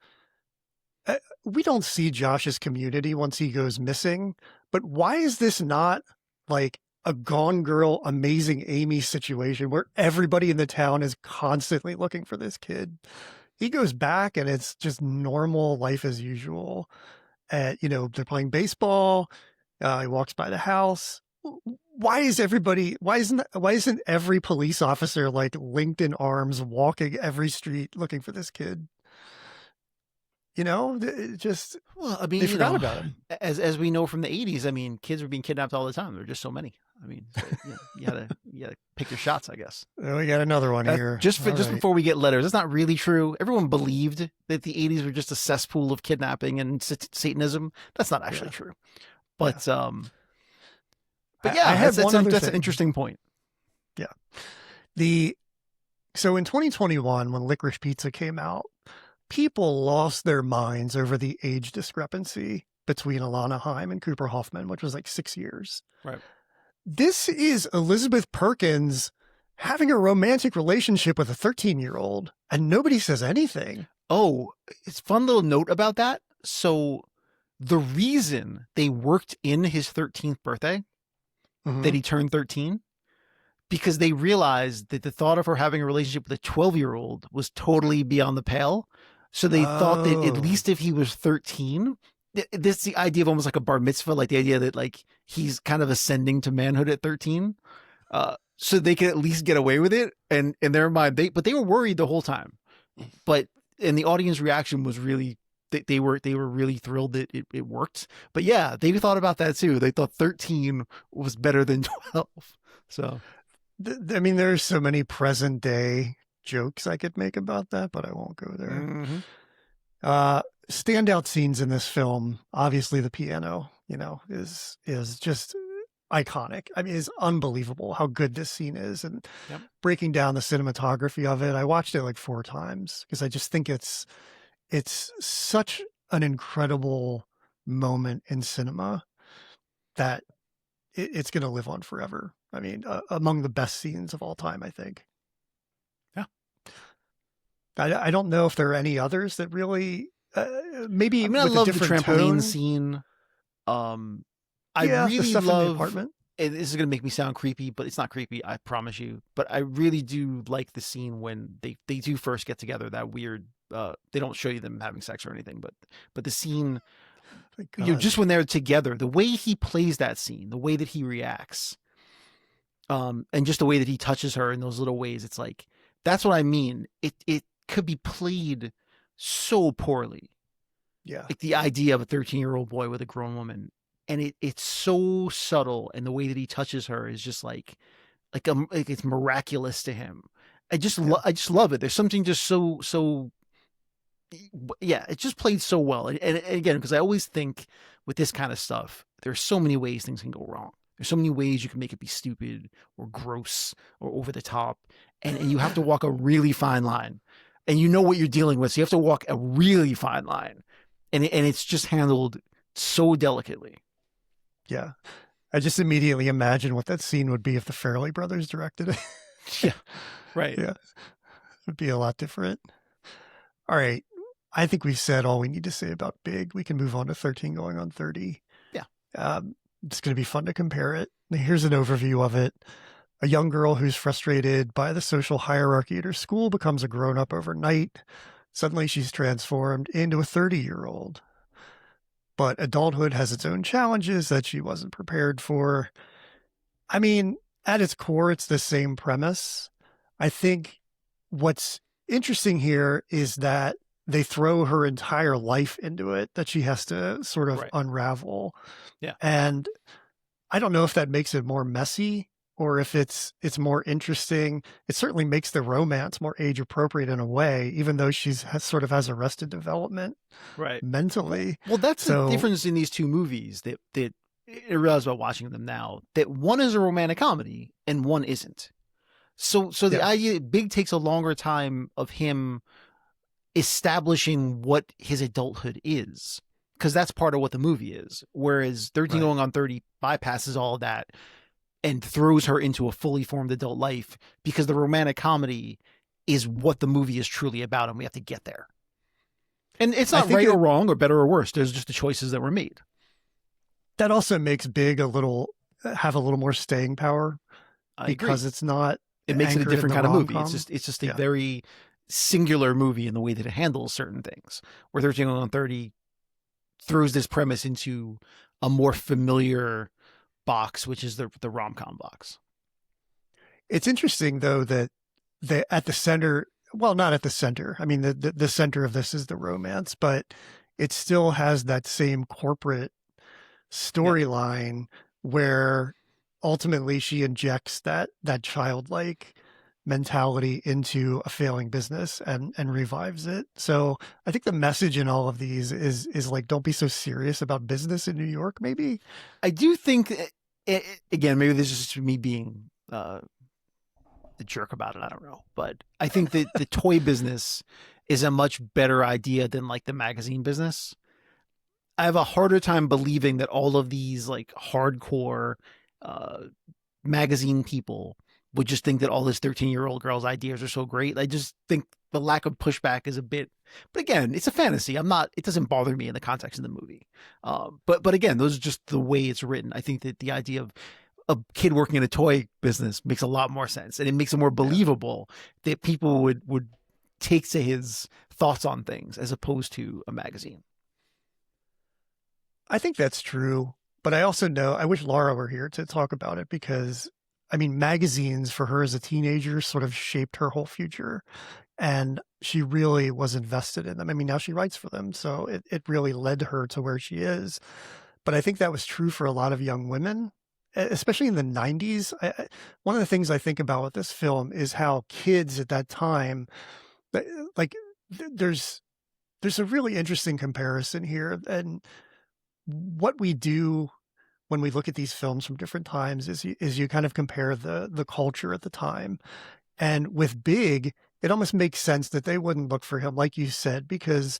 We don't see Josh's community once he goes missing, but why is this not like a Gone Girl, Amazing Amy situation where everybody in the town is constantly looking for this kid? He goes back and it's just normal life as usual. They're playing baseball. He walks by the house. Why isn't every police officer like linked in arms walking every street looking for this kid? Just Well, I mean, they forgot about him. as we know from the 80s, I mean, kids were being kidnapped all the time. There were just so many. I mean, so, you gotta pick your shots, I guess. We got another one here. Just Right. before we get letters, that's not really true. Everyone believed that the 80s were just a cesspool of kidnapping and Satanism. That's not actually true. But but yeah, I had that's one other that's an thing. interesting point. Yeah. So in 2021, when Licorice Pizza came out, people lost their minds over the age discrepancy between Alana Haim and Cooper Hoffman, which was like 6 years. Right. This is Elizabeth Perkins having a romantic relationship with a 13-year-old, and nobody says anything. Oh, it's a fun little note about that. So the reason they worked in his 13th birthday, that he turned 13, because they realized that the thought of her having a relationship with a 12-year-old was totally beyond the pale. So they thought that at least if he was 13, this is the idea of almost like a bar mitzvah, like the idea that like he's kind of ascending to manhood at 13. So they could at least get away with it. And in their mind, they were worried the whole time. And the audience reaction was really, they were really thrilled that it worked. But yeah, they thought about that too. They thought 13 was better than 12. So I mean, there's so many present day jokes I could make about that, but I won't go there. Mm-hmm. Standout scenes in this film, obviously the piano, is just iconic. I mean, it's unbelievable how good this scene is, and breaking down the cinematography of it. I watched it like 4 times because I just think it's such an incredible moment in cinema that it's going to live on forever. I mean, among the best scenes of all time, I think. Yeah. I don't know if there are any others that really, maybe. I mean, I love the trampoline scene. I really love. Apartment. This is going to make me sound creepy, but it's not creepy, I promise you. But I really do like the scene when they do first get together. That weird. They don't show you them having sex or anything, but the scene. Just when they're together, the way he plays that scene, the way that he reacts, and just the way that he touches her in those little ways, it's like, that's what I mean. It could be played so poorly. Yeah. Like the idea of a 13-year-old boy with a grown woman, and it's so subtle, and the way that he touches her is just like it's miraculous to him. I just love it. There's something just so yeah, it just played so well. And again, because I always think with this kind of stuff, there's so many ways things can go wrong. There's so many ways you can make it be stupid or gross or over the top. And you have to walk a really fine line. And you know what you're dealing with. So you have to walk a really fine line. And it's just handled so delicately. Yeah. I just immediately imagine what that scene would be if the Farrelly brothers directed it. Yeah. Right. Yeah. It would be a lot different. All right. I think we've said all we need to say about Big. We can move on to 13 going on 30. Yeah. It's going to be fun to compare it. Here's an overview of it. A young girl who's frustrated by the social hierarchy at her school becomes a grown-up overnight. Suddenly she's transformed into a 30-year-old. But adulthood has its own challenges that she wasn't prepared for. I mean, at its core, it's the same premise. I think what's interesting here is that they throw her entire life into it that she has to sort of unravel. Yeah. And I don't know if that makes it more messy or if it's more interesting. It certainly makes the romance more age appropriate in a way, even though sort of has arrested development mentally. Well, that's the difference in these two movies, that I realized about watching them now that one is a romantic comedy and one isn't. So the Yeah. idea Big takes a longer time of him establishing what his adulthood is, because that's part of what the movie is. Whereas 13 Right. Going on 30 bypasses all of that and throws her into a fully formed adult life, because the romantic comedy is what the movie is truly about, and we have to get there. And it's I not think right or wrong or better or worse. There's just the choices that were made. that also makes Big have a little more staying power I agree. because it's not It makes it a anchored in different the kind of movie. rom-com. It's just a Yeah. very singular movie in the way that it handles certain things. Where 13 on 30 throws this premise into a more familiar box, which is the rom-com box. It's interesting though that at the center, well, not at the center. I mean, the center of this is the romance, but it still has that same corporate storyline where ultimately she injects that childlike mentality into a failing business and revives it. So I think the message in all of these is like, don't be so serious about business in New York, maybe. I do think, again, maybe this is just me being the jerk about it. I don't know, but I think that the toy business is a much better idea than like the magazine business. I have a harder time believing that all of these like hardcore uh, magazine people would just think that all this 13-year-old girl's ideas are so great. I just think the lack of pushback is a bit, but again, it's a fantasy. It doesn't bother me in the context of the movie. But again, those are just the way it's written. I think that the idea of a kid working in a toy business makes a lot more sense, and it makes it more believable that people would take to his thoughts on things as opposed to a magazine. I think that's true, but I also know I wish Laura were here to talk about it because I mean, magazines for her as a teenager sort of shaped her whole future, and she really was invested in them. I mean, now she writes for them, so it really led her to where she is. But I think that was true for a lot of young women, especially in the 90s. One of the things I think about with this film is how kids at that time, like, there's a really interesting comparison here, and what we do when we look at these films from different times is you kind of compare the culture at the time. And with Big, it almost makes sense that they wouldn't look for him, like you said, because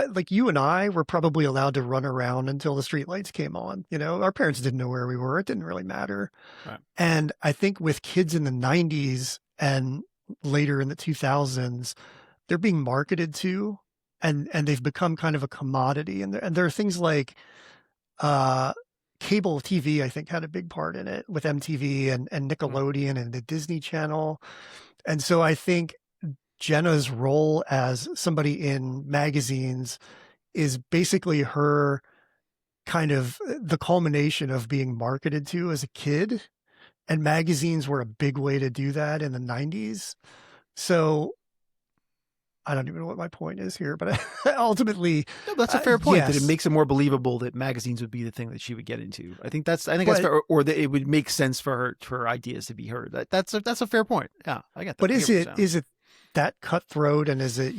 like you and I were probably allowed to run around until the streetlights came on. You know, our parents didn't know where we were. It didn't really matter. Right. And I think with kids in the 90s and later in the 2000s, they're being marketed to, and they've become kind of a commodity. And there are things like cable TV, I think, had a big part in it with MTV and Nickelodeon and the Disney Channel. And so I think Jenna's role as somebody in magazines is basically her kind of the culmination of being marketed to as a kid. And magazines were a big way to do that in the 90s. So I don't even know what my point is here, but ultimately, no, that's a fair point. Yes. That it makes it more believable that magazines would be the thing that she would get into. I think that's fair, or that it would make sense for her ideas to be heard. That's a fair point. Yeah, I get that. But is it that cutthroat, and is it,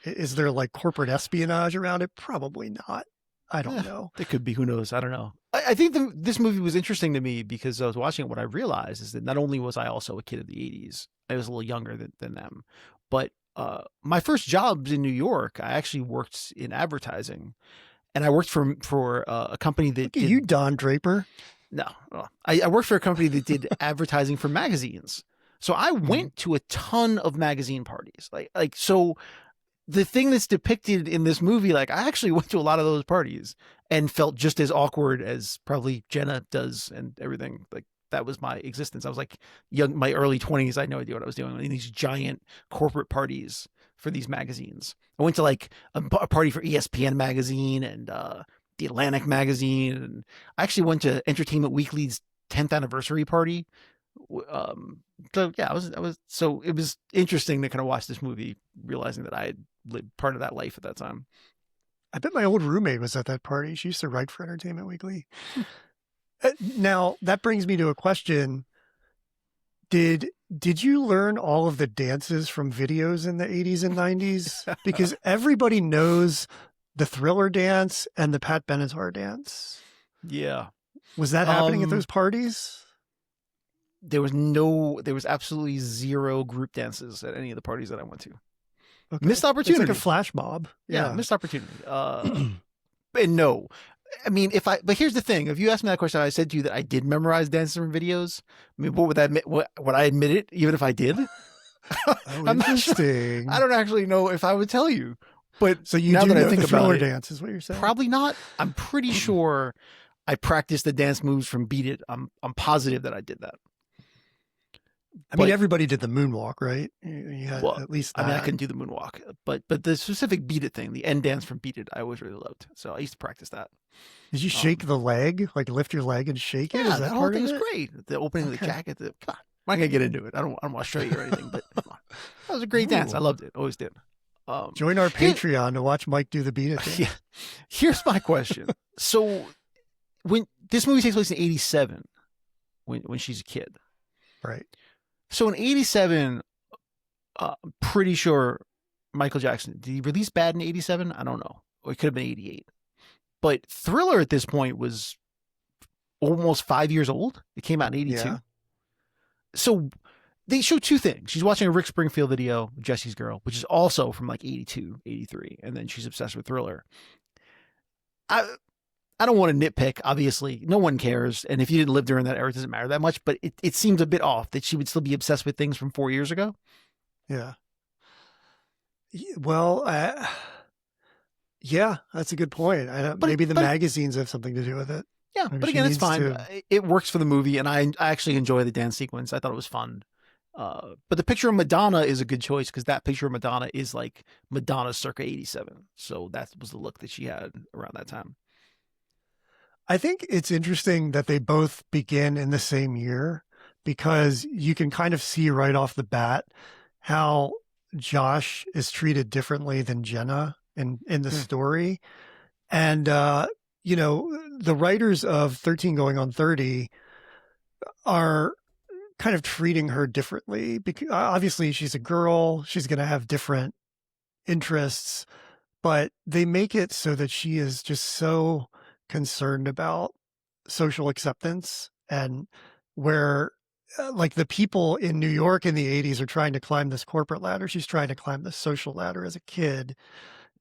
is there like corporate espionage around it? Probably not. I don't know. It could be. Who knows? I don't know. I think this movie was interesting to me because I was watching it. What I realized is that not only was I also a kid of the 80s, I was a little younger than them, but my first jobs in New York, I actually worked in advertising, and I worked for a company that Look at you, Don Draper. No, I worked for a company that did advertising for magazines. So I went to a ton of magazine parties. So the thing that's depicted in this movie, like I actually went to a lot of those parties and felt just as awkward as probably Jenna does and everything. Like that was my existence. I was like young, my early 20s. I had no idea what I was doing in these giant corporate parties for these magazines. I went to like a party for ESPN magazine and the Atlantic magazine. And I actually went to Entertainment Weekly's 10th anniversary party. So yeah, so it was interesting to kind of watch this movie, realizing that I had lived part of that life at that time. I bet my old roommate was at that party. She used to write for Entertainment Weekly. Now that brings me to a question. Did you learn all of the dances from videos in the 80s and 90s? Because everybody knows the Thriller dance and the Pat Benatar dance. Yeah. Was that happening at those parties? There was absolutely zero group dances at any of the parties that I went to. Okay. Missed opportunity. It's like a flash mob. Yeah, missed opportunity. And no, I mean, but here's the thing: if you asked me that question, I said to you that I did memorize dances from videos. I mean, what would that would I admit it, even if I did? Oh, interesting. Sure. I don't actually know if I would tell you. But so you now do that know I think the about Thriller it, dance is what you're saying? Probably not. I'm pretty sure I practiced the dance moves from Beat It. I'm positive that I did that. I mean, everybody did the moonwalk, right? You had at least that. I mean, I couldn't do the moonwalk, but the specific Beat It thing, the end dance from Beat It, I always really loved. So I used to practice that. Did you shake the leg, like lift your leg and shake it? Yeah, Is that whole part thing of was it? great. The opening of the jacket. Come on, I'm not gonna get into it. I don't want to show you or anything, but come on. That was a great dance. I loved it. Always did. Join our Patreon to watch Mike do the Beat It thing. Yeah. Here's my question. So when this movie takes place in 87, when she's a kid. Right. So in 87, I'm pretty sure Michael Jackson, did he release Bad in 87? I don't know. Or it could have been 88. But Thriller at this point was almost 5 years old. It came out in 82. Yeah. So they show two things. She's watching a Rick Springfield video, Jesse's Girl, which is also from like 82, 83. And then she's obsessed with Thriller. I don't want to nitpick, obviously. No one cares. And if you didn't live during that era, it doesn't matter that much. But it seems a bit off that she would still be obsessed with things from 4 years ago. Yeah. Well, yeah, that's a good point. Maybe the magazines have something to do with it. Yeah, Maybe but again, it's fine. It works for the movie, and I actually enjoy the dance sequence. I thought it was fun. But the picture of Madonna is a good choice because that picture of Madonna is like Madonna circa 87. So that was the look that she had around that time. I think it's interesting that they both begin in the same year because you can kind of see right off the bat how Josh is treated differently than Jenna in the story. And, you know, the writers of 13 Going on 30 are kind of treating her differently because obviously she's a girl, she's going to have different interests, but they make it so that she is just so concerned about social acceptance and where like the people in New York in the 80s are trying to climb this corporate ladder. She's trying to climb the social ladder as a kid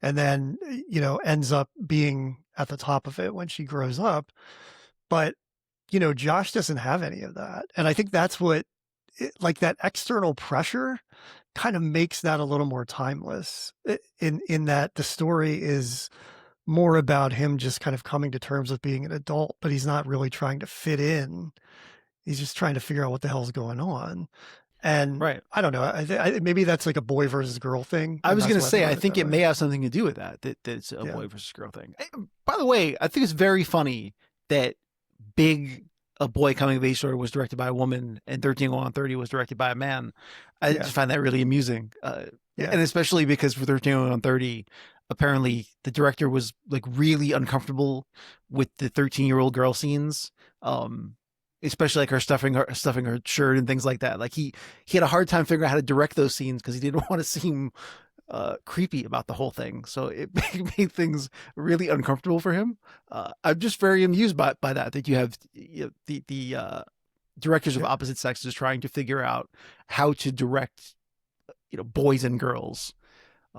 and then, you know, ends up being at the top of it when she grows up. But, you know, Josh doesn't have any of that. And I think that's what, like that external pressure kind of makes that a little more timeless in that the story is more about him just kind of coming to terms with being an adult, but he's not really trying to fit in. He's just trying to figure out what the hell's going on. And I don't know. Maybe that's like a boy versus girl thing. I was going to say, I think it may have something to do with that it's a boy versus girl thing. By the way, I think it's very funny that A Boy Coming of Age story was directed by a woman and 13 Going on 30 was directed by a man. I just find that really amusing. And especially because for 13 Going on 30, apparently the director was like really uncomfortable with the 13-year-old girl scenes. Especially like her stuffing her shirt and things like that. Like he had a hard time figuring out how to direct those scenes because he didn't want to seem creepy about the whole thing. So it made things really uncomfortable for him. I'm just very amused by that you have the directors of opposite sexes trying to figure out how to direct, you know, boys and girls,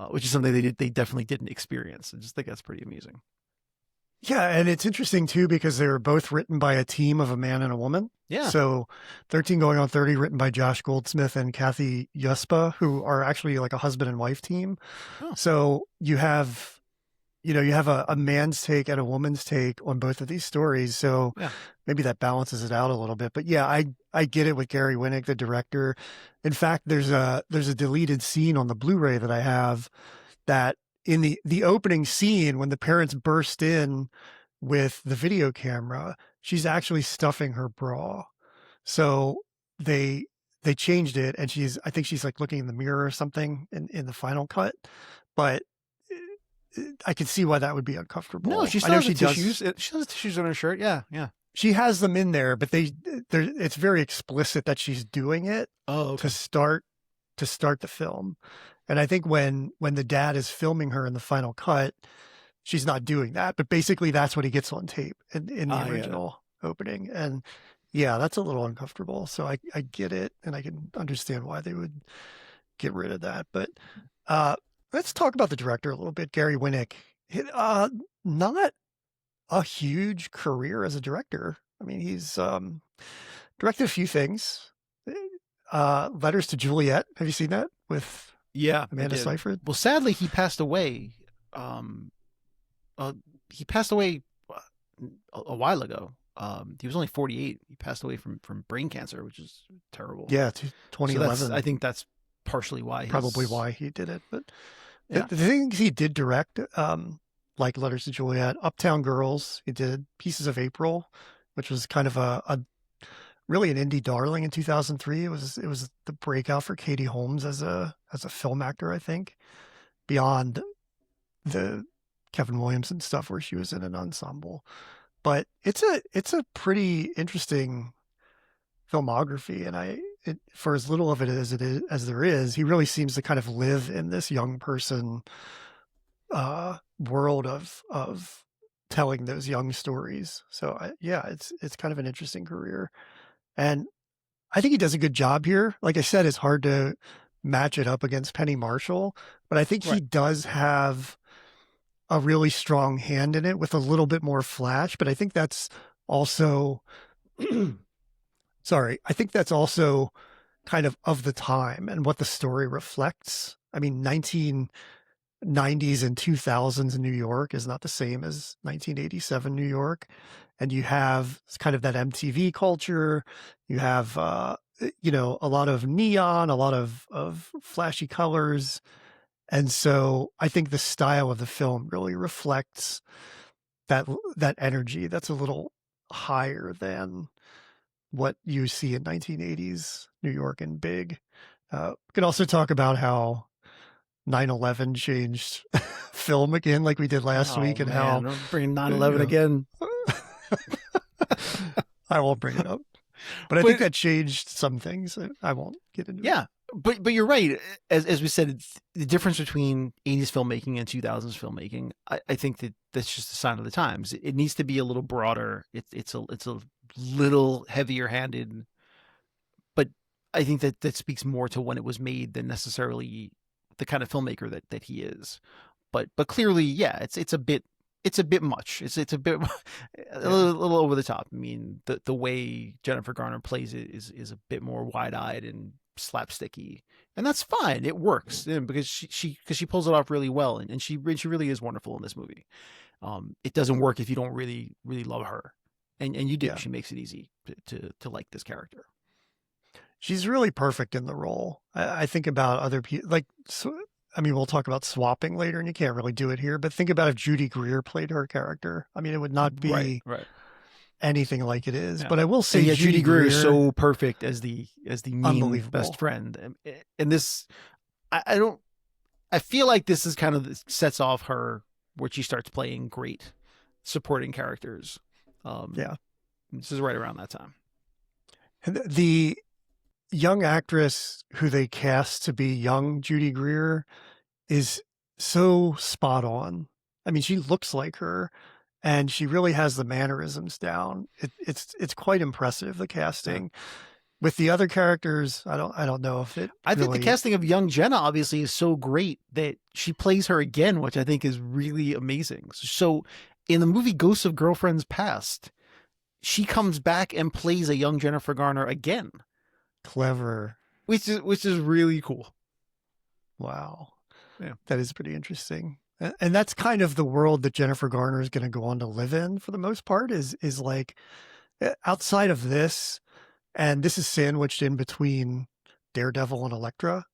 which is something they definitely didn't experience. I just think that's pretty amusing. Yeah, and it's interesting too because they were both written by a team of a man and a woman. Yeah. So 13 Going on 30 written by Josh Goldsmith and Kathy Yuspa, who are actually like a husband and wife team. Oh. So you have a man's take and a woman's take on both of these stories. So maybe that balances it out a little bit. But yeah, I get it with Gary Winnick, the director. In fact, there's a deleted scene on the Blu-ray that I have that in the opening scene when the parents burst in with the video camera, she's actually stuffing her bra. So they changed it and I think she's like looking in the mirror or something in the final cut, but I can see why that would be uncomfortable. No, she still has tissues. She has tissues on her shirt. Yeah. Yeah. She has them in there, but it's very explicit that she's doing it to start the film. And I think when the dad is filming her in the final cut, she's not doing that. But basically, that's what he gets on tape in the original. opening. And yeah, that's a little uncomfortable. So I get it, and I can understand why they would get rid of that. But uh, let's talk about the director a little bit, Gary Winnick. Not a huge career as a director. I mean, he's directed a few things. Letters to Juliet. Have you seen that with Yeah, I Amanda did. Seyfried? Well, sadly, he passed away. Um, he passed away a while ago. He was only 48. He passed away from brain cancer, which is terrible. Yeah, So that's 2011. I think that's partially why Probably why he did it. But yeah. the things he did direct, like Letters to Juliet, Uptown Girls, he did Pieces of April, which was kind of a really an indie darling in 2003. It was the breakout for Katie Holmes as a film actor, I think, beyond the Kevin Williamson stuff where she was in an ensemble. But it's a pretty interesting filmography, and for as little of it as there is, he really seems to kind of live in this young person world of telling those young stories. So yeah, it's kind of an interesting career, and I think he does a good job here. Like I said, it's hard to match it up against Penny Marshall, but I think he Right. does have a really strong hand in it with a little bit more flash. But I think that's also sorry, I think that's also kind of the time and what the story reflects. I mean, 1990s and 2000s New York is not the same as 1987 New York. And you have kind of that MTV culture. You have, a lot of neon, a lot of flashy colors. And so I think the style of the film really reflects that energy that's a little higher than what you see in 1980s New York and big. We can also talk about how 9/11 changed film again, like we did last Oh week, and how man, I'm bringing you 9/11 know, again. I won't bring it up, but I think But that changed some things. I won't get into it. yeah, but you're right. As we said, it's the difference between 80s filmmaking and 2000s filmmaking. I think that that's just a sign of the times. It needs to be a little broader. It's a little heavier handed, but I think that speaks more to when it was made than necessarily the kind of filmmaker that he is. But clearly, yeah, it's a bit much. It's a bit little over the top. I mean, the way Jennifer Garner plays it is a bit more wide eyed and slapsticky, and that's fine. It works because she pulls it off really well, and she really is wonderful in this movie. It doesn't work if you don't really love her, and you do. Yeah. She makes it easy to like this character. She's really perfect in the role. I think about other people, like, I mean, we'll talk about swapping later, and you can't really do it here, but think about if Judy Greer played her character. I mean, it would not be Right. anything like it is. Yeah. But I will say, And yet Judy Greer is so perfect as the mean unbelievable best friend. And this, I don't. I feel like this is kind of sets off her where she starts playing great supporting characters. Yeah. This is right around that time. And the young actress who they cast to be young Judy Greer is so spot on. I mean, she looks like her, and she really has the mannerisms down. It's quite impressive, the casting. Yeah. With the other characters, I don't know if it. I think the casting of young Jenna obviously is so great that she plays her again, which I think is really amazing. So in the movie Ghosts of Girlfriends Past, she comes back and plays a young Jennifer Garner again. Clever. Which is really cool. Wow. Yeah. That is pretty interesting. And that's kind of the world that Jennifer Garner is going to go on to live in for the most part, is like outside of this, and this is sandwiched in between Daredevil and Elektra,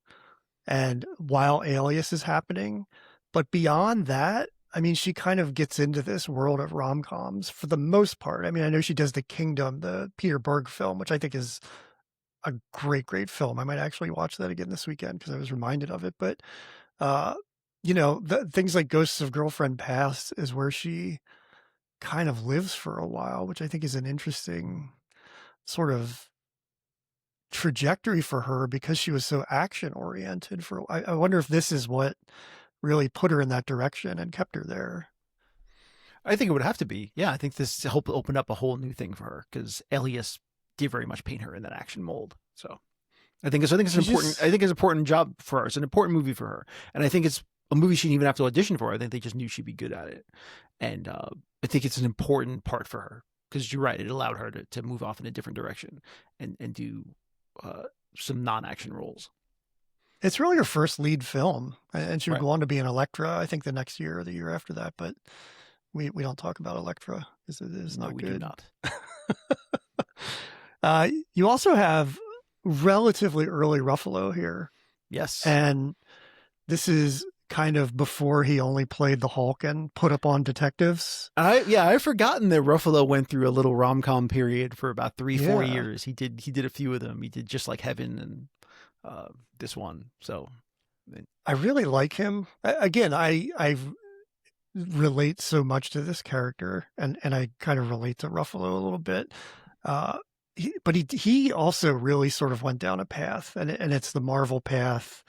and while Alias is happening. But beyond that, I mean, she kind of gets into this world of rom-coms for the most part. I mean, I know she does The Kingdom, the Peter Berg film, which I think is a great film. I might actually watch that again this weekend because I was reminded of it. But, things like Ghosts of Girlfriend Past is where she kind of lives for a while, which I think is an interesting sort of trajectory for her because she was so action oriented. I wonder if this is what really put her in that direction and kept her there. I think it would have to be. Yeah, I think this helped open up a whole new thing for her because Elias did very much paint her in that action mold. So I think it's an important. I think it's an important job for her. It's an important movie for her, and I think it's a movie she didn't even have to audition for. I think they just knew she'd be good at it, and I think it's an important part for her because you're right. It allowed her to move off in a different direction and do some non-action roles. It's really her first lead film, and she would Right. go on to be an Elektra, I think the next year or the year after that. But we don't talk about Elektra because it is No, not we good. do not. You also have relatively early Ruffalo here, Yes. and this is kind of before he only played the Hulk and put up on detectives. I've forgotten that Ruffalo went through a little rom-com period for about 3-4 Yeah. years. He did a few of them. He did Just Like Heaven and this one. So I really like him. Again, I relate so much to this character, and I kind of relate to Ruffalo a little bit. But he also really sort of went down a path, and it's the Marvel path.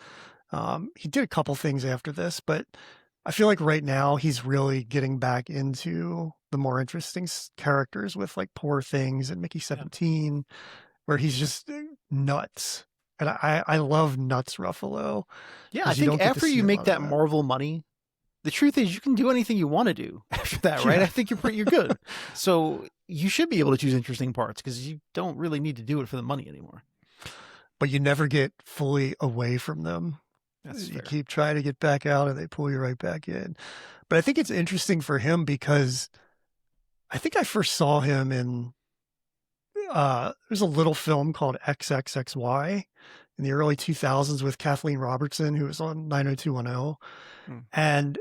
He did a couple things after this, but I feel like right now he's really getting back into the more interesting characters with like Poor Things and Mickey 17, where he's just nuts. And I love nuts Ruffalo. yeah, I 'cause you don't think get to after see you a make lot of that that. Marvel money, the truth is you can do anything you want to do after that, right? Yeah. I think you're good. So you should be able to choose interesting parts because you don't really need to do it for the money anymore. But you never get fully away from them. That's You fair. keep trying to get back out and they pull you right back in. But I think it's interesting for him because I think I first saw him in there's a little film called XXXY in the early 2000s with Kathleen Robertson, who was on 90210. Hmm. And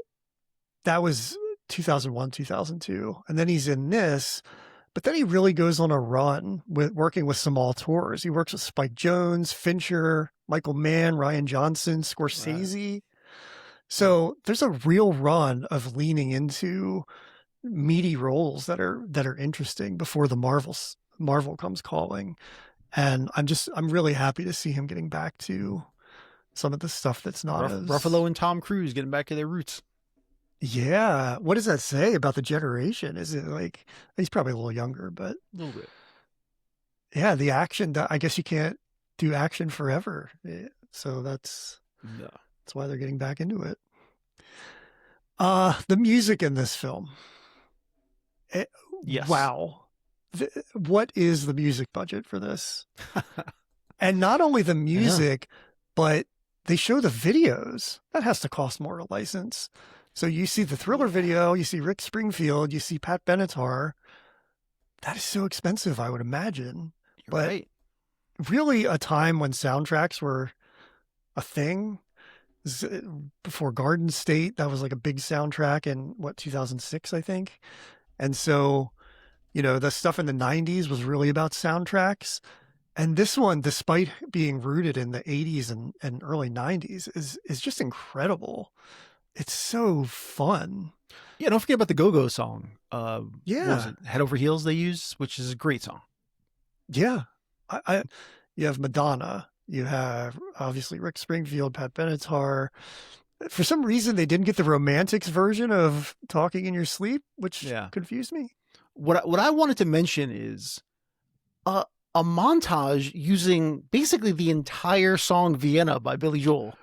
that was 2001, 2002. And then he's in this, but then he really goes on a run with working with some auteurs. He works with Spike Jonze, Fincher, Michael Mann, Ryan Johnson, Scorsese. So there's a real run of leaning into meaty roles that are interesting before the Marvel comes calling. And I'm really happy to see him getting back to some of the stuff that's not as Ruffalo and Tom Cruise getting back to their roots. Yeah. What does that say about the generation? Is it like he's probably a little younger, but A little bit. yeah, the action, I guess you can't do action forever. So that's No. why they're getting back into it. The music in this film. Yes. Wow. What is the music budget for this? And not only the music, but they show the videos. That has to cost more to license. So you see the Thriller video, you see Rick Springfield, you see Pat Benatar. That is so expensive, I would imagine. You're right. Really a time when soundtracks were a thing. Before Garden State, that was like a big soundtrack in 2006, I think. And so, the stuff in the 90s was really about soundtracks. And this one, despite being rooted in the 80s and early 90s, is just incredible. It's so fun. Yeah, don't forget about the Go-Go song. Yeah. What was it? Head Over Heels they use, which is a great song. Yeah. You have Madonna. You have, obviously, Rick Springfield, Pat Benatar. For some reason, they didn't get the Romantics version of Talking in Your Sleep, which confused me. What I wanted to mention is a montage using basically the entire song Vienna by Billy Joel.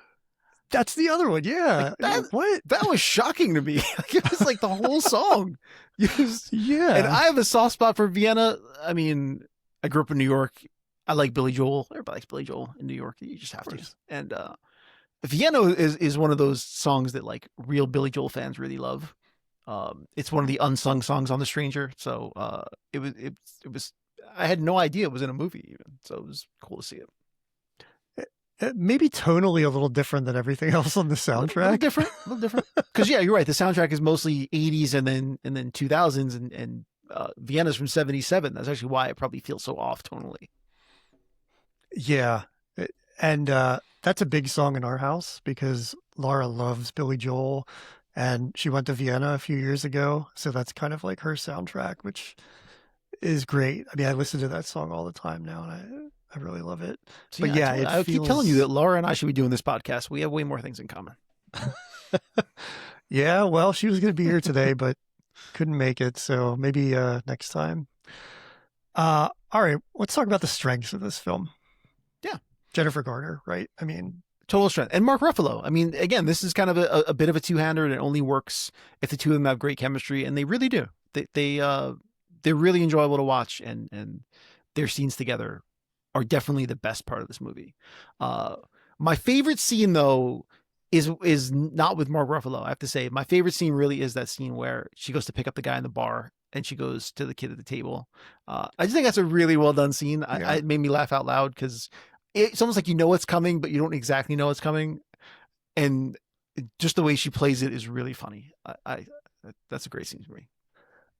That's the other one, yeah. What? That was shocking to me. It was like the whole song. Yeah. And I have a soft spot for Vienna. I mean, I grew up in New York. I like Billy Joel. Everybody likes Billy Joel in New York. You just have to. And Vienna is one of those songs that like real Billy Joel fans really love. It's one of the unsung songs on The Stranger. So it was. I had no idea it was in a movie even. So it was cool to see it. Maybe tonally a little different than everything else on the soundtrack. A little different. Because yeah, you're right. The soundtrack is mostly 80s and then 2000s, and Vienna's from 77. That's actually why it probably feels so off tonally. Yeah, and that's a big song in our house because Laura loves Billy Joel, and she went to Vienna a few years ago, so that's kind of like her soundtrack, which is great. I mean, I listen to that song all the time now, and I really love it. So, but yeah, I keep telling you that Laura and I should be doing this podcast. We have way more things in common. Yeah, well, she was going to be here today, but couldn't make it, so maybe next time. All right, let's talk about the strengths of this film. Yeah. Jennifer Garner, right? I mean, Total strength. And Mark Ruffalo. I mean, again, this is kind of a bit of a two-hander, and it only works if the two of them have great chemistry, and they really do. They're really enjoyable to watch, and their scenes together are definitely the best part of this movie. My favorite scene, though, is not with Mark Ruffalo. I have to say, my favorite scene really is that scene where she goes to pick up the guy in the bar, and she goes to the kid at the table. I just think that's a really well done scene. Yeah. It made me laugh out loud because it's almost like you know what's coming, but you don't exactly know what's coming, and just the way she plays it is really funny. That's a great scene for me.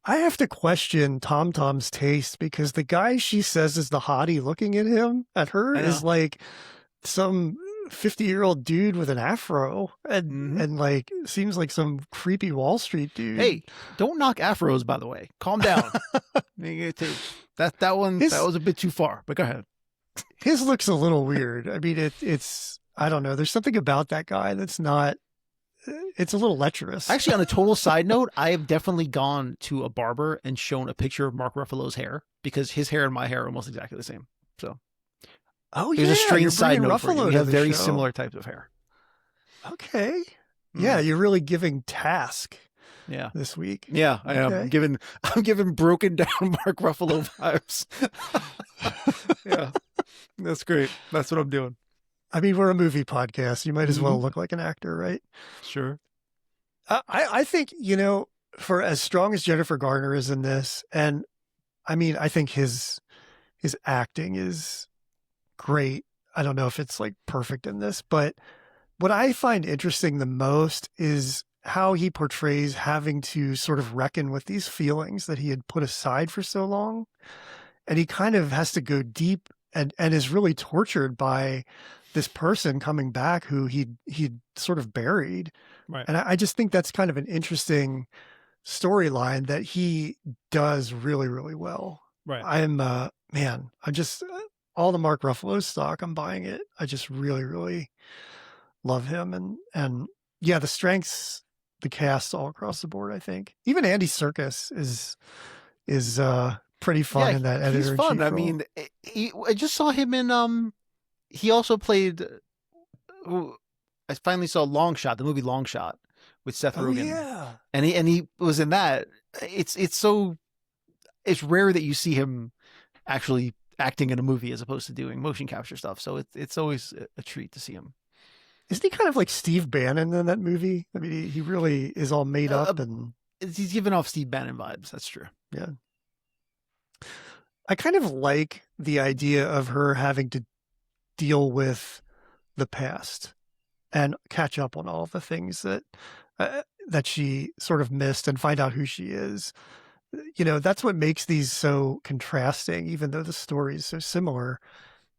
I have to question Tom Tom's taste because the guy she says is the hottie looking at her I know. is like some 50-year-old dude with an afro and like seems like some creepy Wall Street dude. Hey, don't knock afros, by the way. Calm down. That one that was a bit too far, but go ahead. His looks a little weird. I mean, it's I don't know. There's something about that guy that's not. It's a little lecherous. Actually, on a total side note, I have definitely gone to a barber and shown a picture of Mark Ruffalo's hair because his hair and my hair are almost exactly the same. So, oh, there's yeah, a strange side note for you. We have very show. Similar types of hair. Okay. Yeah, you're really giving task. Yeah. This week. Yeah, I am. Okay. I'm giving broken down Mark Ruffalo vibes. Yeah. That's great. That's what I'm doing. I mean, we're a movie podcast. You might as well look like an actor, right? Sure. I think, for as strong as Jennifer Garner is in this, and I mean, I think his acting is great. I don't know if it's like perfect in this, but what I find interesting the most is how he portrays having to sort of reckon with these feelings that he had put aside for so long. And he kind of has to go deep and is really tortured by this person coming back who he'd sort of buried. Right. And I just think that's kind of an interesting storyline that he does really, really well. Right. I'm just all the Mark Ruffalo stock, I'm buying it. I just really, really love him. And yeah, the strengths, the cast all across the board, I think. Even Andy Serkis is pretty fun in that editor. He's fun. I mean, I just saw him in he also played I finally saw Long Shot, the movie Long Shot with Seth Rogen. Yeah. And he was in that. It's rare that you see him actually acting in a movie as opposed to doing motion capture stuff. So it's always a treat to see him. Isn't he kind of like Steve Bannon in that movie? I mean, he really is all made up and he's giving off Steve Bannon vibes. That's true. Yeah. I kind of like the idea of her having to deal with the past and catch up on all of the things that she sort of missed and find out who she is. That's what makes these so contrasting, even though the story is so similar.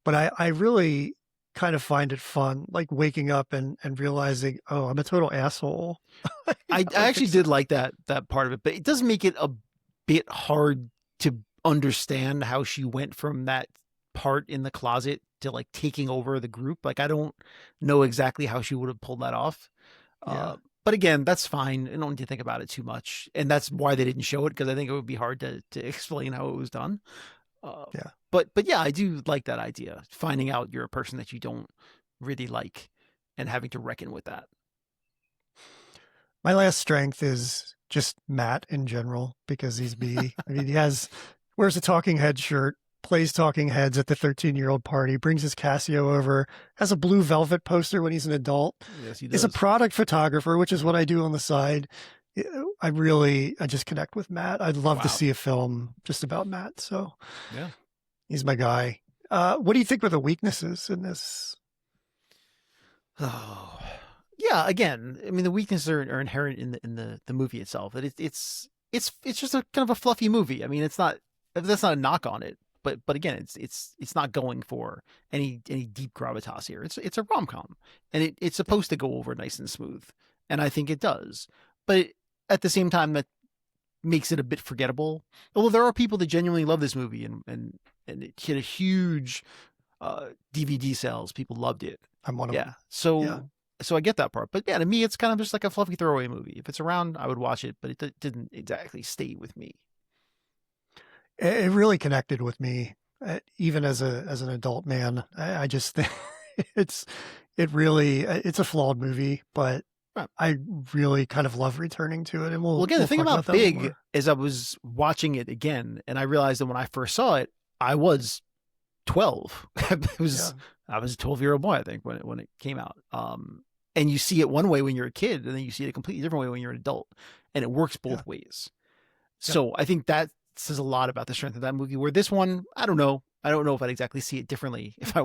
But I really kind of find it fun, like waking up and realizing, oh, I'm a total asshole. I actually did like that part of it, but it does make it a bit hard to understand how she went from that part in the closet to like taking over the group. Like, I don't know exactly how she would have pulled that off. Yeah. But again, that's fine. I don't need to think about it too much. And that's why they didn't show it, because I think it would be hard to explain how it was done. Yeah. But yeah, I do like that idea. Finding out you're a person that you don't really like and having to reckon with that. My last strength is just Matt in general, because he's B. I mean, wears a Talking Head shirt, plays Talking Heads at the 13-year-old party, brings his Casio over, has a blue velvet poster when he's an adult. Yes, he does. Is a product photographer, which is what I do on the side. I just connect with Matt. I'd love to see a film just about Matt. So yeah, he's my guy. What do you think were the weaknesses in this? Oh, yeah. Again, I mean, the weaknesses are inherent in the movie itself. That it's just a kind of a fluffy movie. I mean, that's not a knock on it. But again, it's not going for any deep gravitas here. It's a rom-com, and it's supposed to go over nice and smooth, and I think it does. But at the same time, that makes it a bit forgettable. Although there are people that genuinely love this movie, and it hit a huge DVD sales. People loved it. I'm one of them. So So I get that part. But yeah, to me, it's kind of just like a fluffy throwaway movie. If it's around, I would watch it, but it didn't exactly stay with me. It really connected with me, even as an adult man. I just think it's it really it's a flawed movie, but Right. I really kind of love returning to it, and Well, again, the we'll thing talk about about that Big more. is I was watching it again, and I realized that when I first saw it, I was 12. it Yeah, was I was a 12-year-old boy, I think, when it came out. And you see it one way when you're a kid, and then you see it a completely different way when you're an adult, and it works yeah, both ways. yep. So I think that says a lot about the strength of that movie. Where this one, I don't know. I don't know if I'd exactly see it differently if I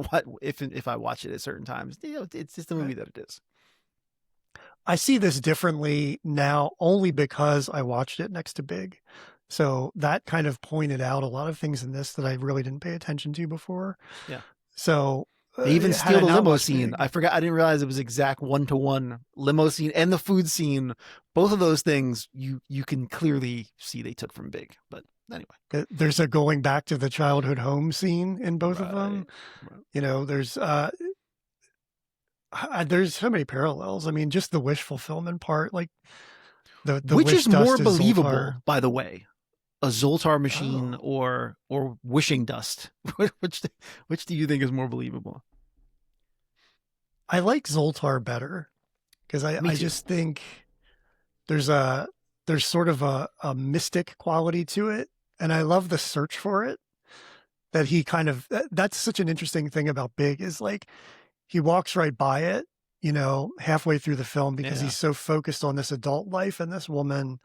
watch it at certain times. It's just the movie Right. that it is. I see this differently now only because I watched it next to Big. So that kind of pointed out a lot of things in this that I really didn't pay attention to before. Yeah. So They even had steal I the not limo watched scene. Big, I forgot. I didn't realize it was exact 1-to-1 limo scene and the food scene. Both of those things you can clearly see they took from Big. But anyway, there's a going back to the childhood home scene in both of them. right. You know, there's so many parallels. I mean, just the wish fulfillment part, like the Which wish is more dust is believable, Zoltar. by the way, a Zoltar machine Oh, or wishing dust? which do you think is more believable? I like Zoltar better because Me I too. just think there's a there's sort of a mystic quality to it, and I love the search for it. That he kind of that's such an interesting thing about Big is like he walks right by it, you know, halfway through the film because Yeah. he's so focused on this adult life and this woman.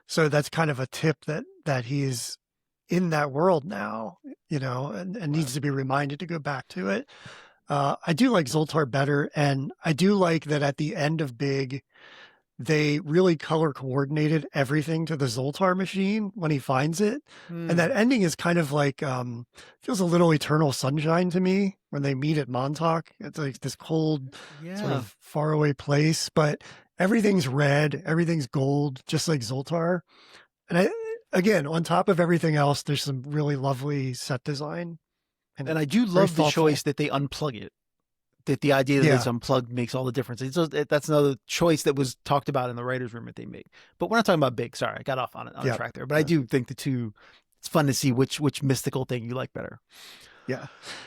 So that's kind of a tip that he's in that world now, you know, and Right. needs to be reminded to go back to it. I do like Zoltar better, and I do like that at the end of Big, they really color coordinated everything to the Zoltar machine when he finds it. And that Hmm. ending is kind of like feels a little Eternal Sunshine to me when they meet at Montauk. It's like this cold, sort Yeah. of faraway place, but everything's red, everything's gold, just like Zoltar. And I again, on top of everything else, there's some really lovely set design And and I do very love the thoughtful. choice that they unplug it. That the idea that it's Yeah, unplugged makes all the difference. That's another choice that was talked about in the writers' room that they make. But we're not talking about Big. Sorry, I got off on a yeah, track there. But I yeah, do think the two. It's fun to see which mystical thing you like better. yeah.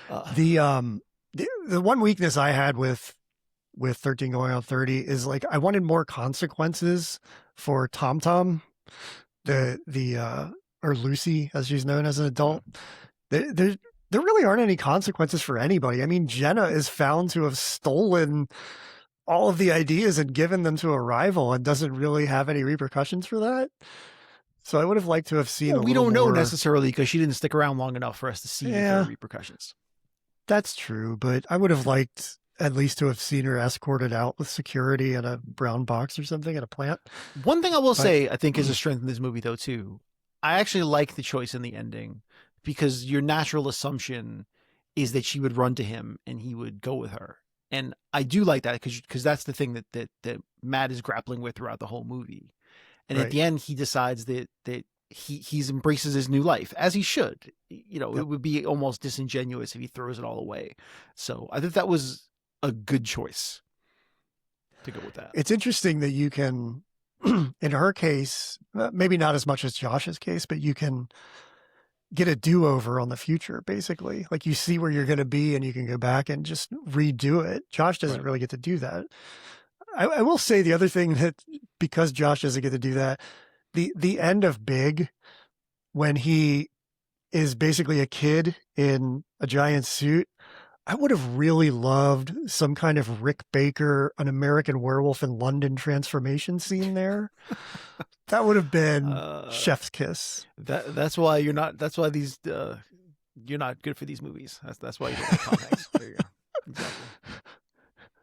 Uh, The one weakness I had with 13 going on 30 is like I wanted more consequences for Tom Tom, the or Lucy as she's known as an adult. There there really aren't any consequences for anybody. I mean, Jenna is found to have stolen all of the ideas and given them to a rival and doesn't really have any repercussions for that. So I would have liked to have seen well, a we little don't know more. necessarily because she didn't stick around long enough for us to see if there are Yeah, repercussions. that's true, but I would have liked at least to have seen her escorted out with security in a brown box or something at a plant. One thing I will But say, I think, is a strength in this movie, though, too. I actually like the choice in the ending because your natural assumption is that she would run to him and he would go with her. And I do like that because that's the thing that Matt is grappling with throughout the whole movie. And at right. the end, he decides that he's embraces his new life as he should. You know, Yep. it would be almost disingenuous if he throws it all away. So I think that was a good choice to go with that. It's interesting that you can, in her case, maybe not as much as Josh's case, but you can get a do over on the future, basically. Like you see where you're going to be and you can go back and just redo it. Josh doesn't Right. really get to do that. I will say the other thing that because Josh doesn't get to do that, the end of Big, when he is basically a kid in a giant suit, I would have really loved some kind of Rick Baker, an American Werewolf in London transformation scene there. That would have been Uh, chef's kiss. that's why you're not. That's why these you're not good for these movies. That's why you don't like Tom Hanks. There you go. Exactly.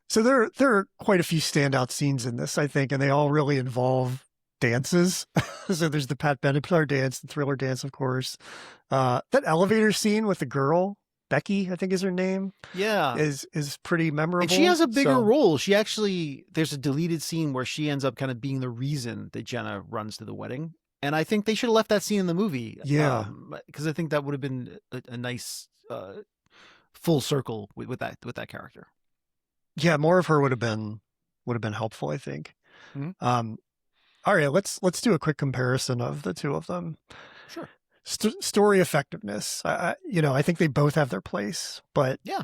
So there are quite a few standout scenes in this, I think, and they all really involve dances. So there's the Pat Benatar dance, the Thriller dance, of course. That elevator scene with the girl, Becky, I think is her name, Yeah. is pretty memorable. And she has a bigger So, role. She actually, there's a deleted scene where she ends up kind of being the reason that Jenna runs to the wedding. And I think they should have left that scene in the movie. yeah. Because I think that would have been a nice full circle with that character. Yeah, more of her would have been would have been helpful, I think. Mhm. All right, let's do a quick comparison of the two of them. Sure. Story effectiveness. I think they both have their place, but Yeah.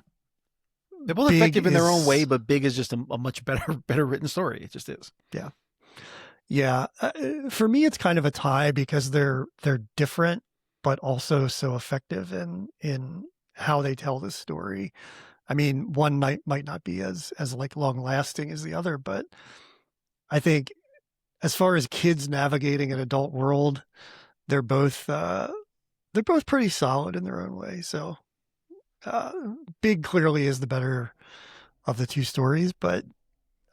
They're both Big effective in their own way, is but Big is just a much better written story. It just is. yeah. Yeah, for me, it's kind of a tie because they're different, but also so effective in how they tell the story. I mean, one might not be as like long lasting as the other, but I think as far as kids navigating an adult world, they're both pretty solid in their own way. So, uh, Big clearly is the better of the two stories, but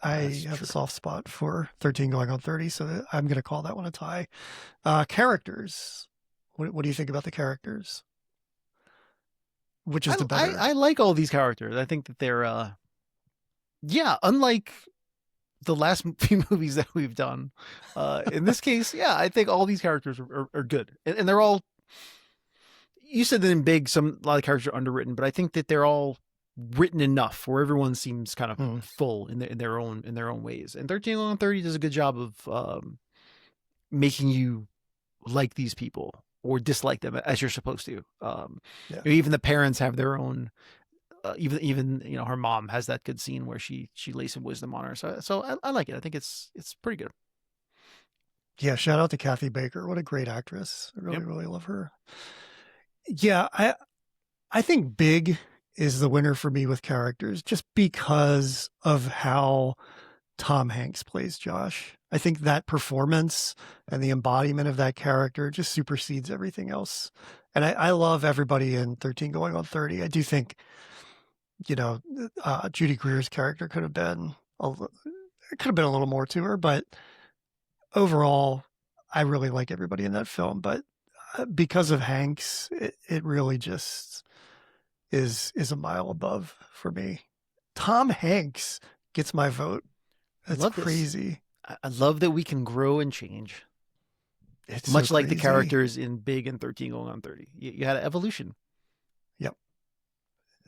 I That's have a true. soft spot for 13 going on 30, so I'm going to call that one a tie. Characters. What do you think about the characters? Which is the better? I like all these characters. I think that they're yeah, unlike the last few movies that we've done. In this case, yeah, I think all these characters are good, and they're all. You said that in Big, a lot of characters are underwritten, but I think that they're all written enough where everyone seems kind of full in their own ways. And 13 on 30 does a good job of making you like these people or dislike them as you're supposed to. Yeah. Even the parents have their own. Even her mom has that good scene where she lays some wisdom on her. So I like it. I think it's pretty good. Yeah, shout out to Kathy Baker. What a great actress. I really, Yep. really love her. Yeah, I think Big is the winner for me with characters just because of how Tom Hanks plays Josh. I think that performance and the embodiment of that character just supersedes everything else. And I love everybody in 13 going on 30. I do think, Judy Greer's character could have been a little more to her, but overall, I really like everybody in that film. But because of Hanks, it really just is a mile above for me. Tom Hanks gets my vote. That's crazy. I love that we can grow and change. It's much so like the crazy. characters in Big and 13 going on 30. You had an evolution. Yep.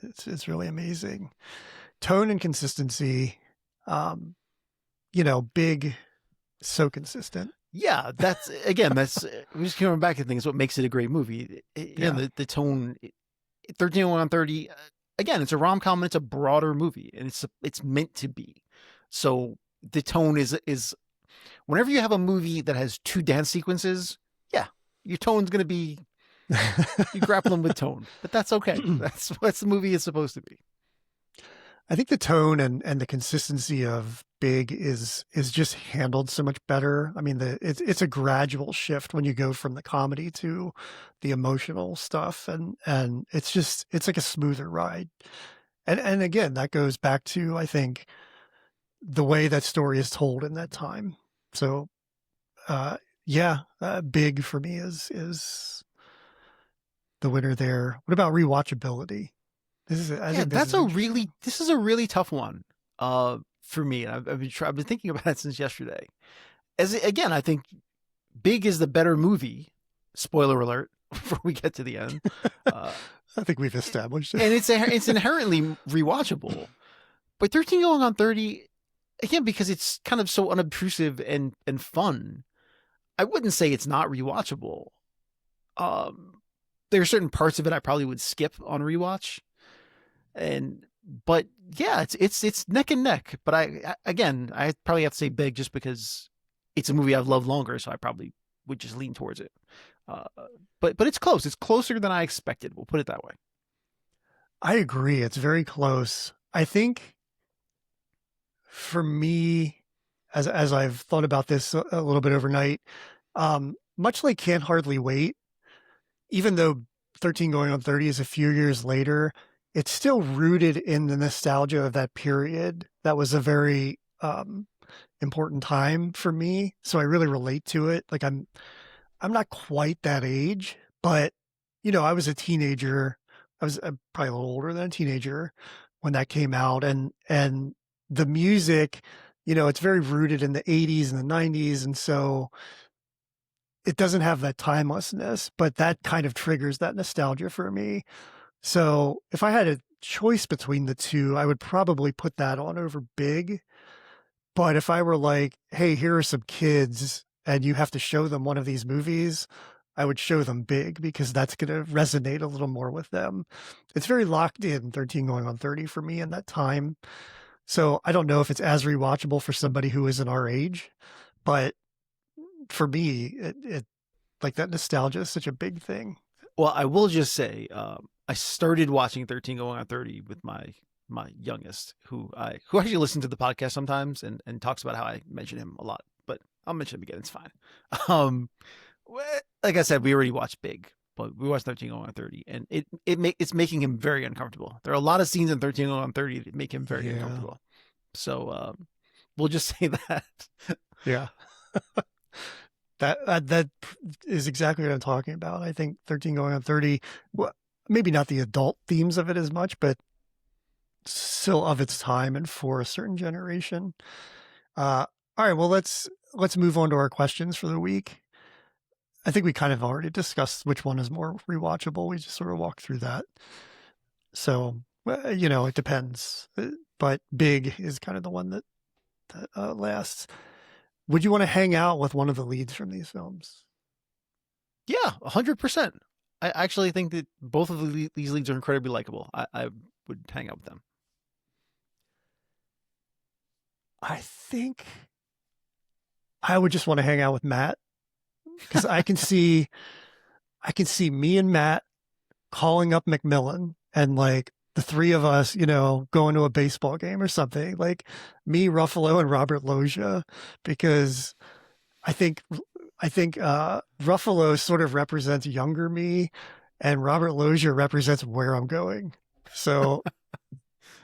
It's really amazing. Tone and consistency. Big, so consistent. Yeah, that's we're just coming back to things. What makes it a great movie? The tone. 13 on 30. Again, it's a rom-com and it's a broader movie, and it's meant to be. So the tone is whenever you have a movie that has two dance sequences, yeah, your tone's going to be you grappling with tone, but that's okay. That's what the movie is supposed to be. I think the tone and the consistency of Big is just handled so much better. I mean, it's a gradual shift when you go from the comedy to the emotional stuff, and it's like a smoother ride. And again, that goes back to, I think, the way that story is told in that time. So, Big for me is the winner there. What about rewatchability? This is a really tough one for me. I've been thinking about it since yesterday. Again, I think Big is the better movie. Spoiler alert before we get to the end. I think we've established it. And it's inherently rewatchable. But 13 going on 30, again, because it's kind of so unobtrusive and fun, I wouldn't say it's not rewatchable. There are certain parts of it I probably would skip on rewatch. But yeah, it's neck and neck. But I probably have to say Big just because it's a movie I've loved longer, so I probably would just lean towards it. But it's close. It's closer than I expected. We'll put it that way. I agree. It's very close. I think for me, as I've thought about this a little bit overnight, much like Can't Hardly Wait, even though 13 going on 30 is a few years later, it's still rooted in the nostalgia of that period. That was a very important time for me. So I really relate to it. Like I'm not quite that age, but I was a teenager. I was probably a little older than a teenager when that came out, and the music, it's very rooted in the 80s and the 90s, and so it doesn't have that timelessness, but that kind of triggers that nostalgia for me. So if I had a choice between the two, I would probably put that on over Big. But if I were like, hey, here are some kids and you have to show them one of these movies, I would show them Big because that's going to resonate a little more with them. It's very locked in, 13 going on 30 for me in that time. So I don't know if it's as rewatchable for somebody who isn't our age, but for me, it like that nostalgia is such a big thing. Well, I will just say, I started watching 13 Going on 30 with my youngest, who actually listens to the podcast sometimes and talks about how I mention him a lot. But I'll mention him again. It's fine. Um, like I said, we already watched Big, but we watched 13 Going on 30, and it's making him very uncomfortable. There are a lot of scenes in 13 Going on 30 that make him very uncomfortable. So we'll just say that. Yeah. That is exactly what I'm talking about. I think 13 Going on 30, well, maybe not the adult themes of it as much, but still of its time and for a certain generation. All right, well, let's move on to our questions for the week. I think we kind of already discussed which one is more rewatchable. We just sort of walked through that. So, it depends. But Big is kind of the one that lasts. Would you want to hang out with one of the leads from these films? Yeah, 100%. I actually think that both of these leads are incredibly likable. I would hang out with them. I think I would just want to hang out with Matt because I can see me and Matt calling up McMillan and like the three of us, going to a baseball game or something, like me, Ruffalo, and Robert Loggia, because I think Ruffalo sort of represents younger me and Robert Loggia represents where I'm going. So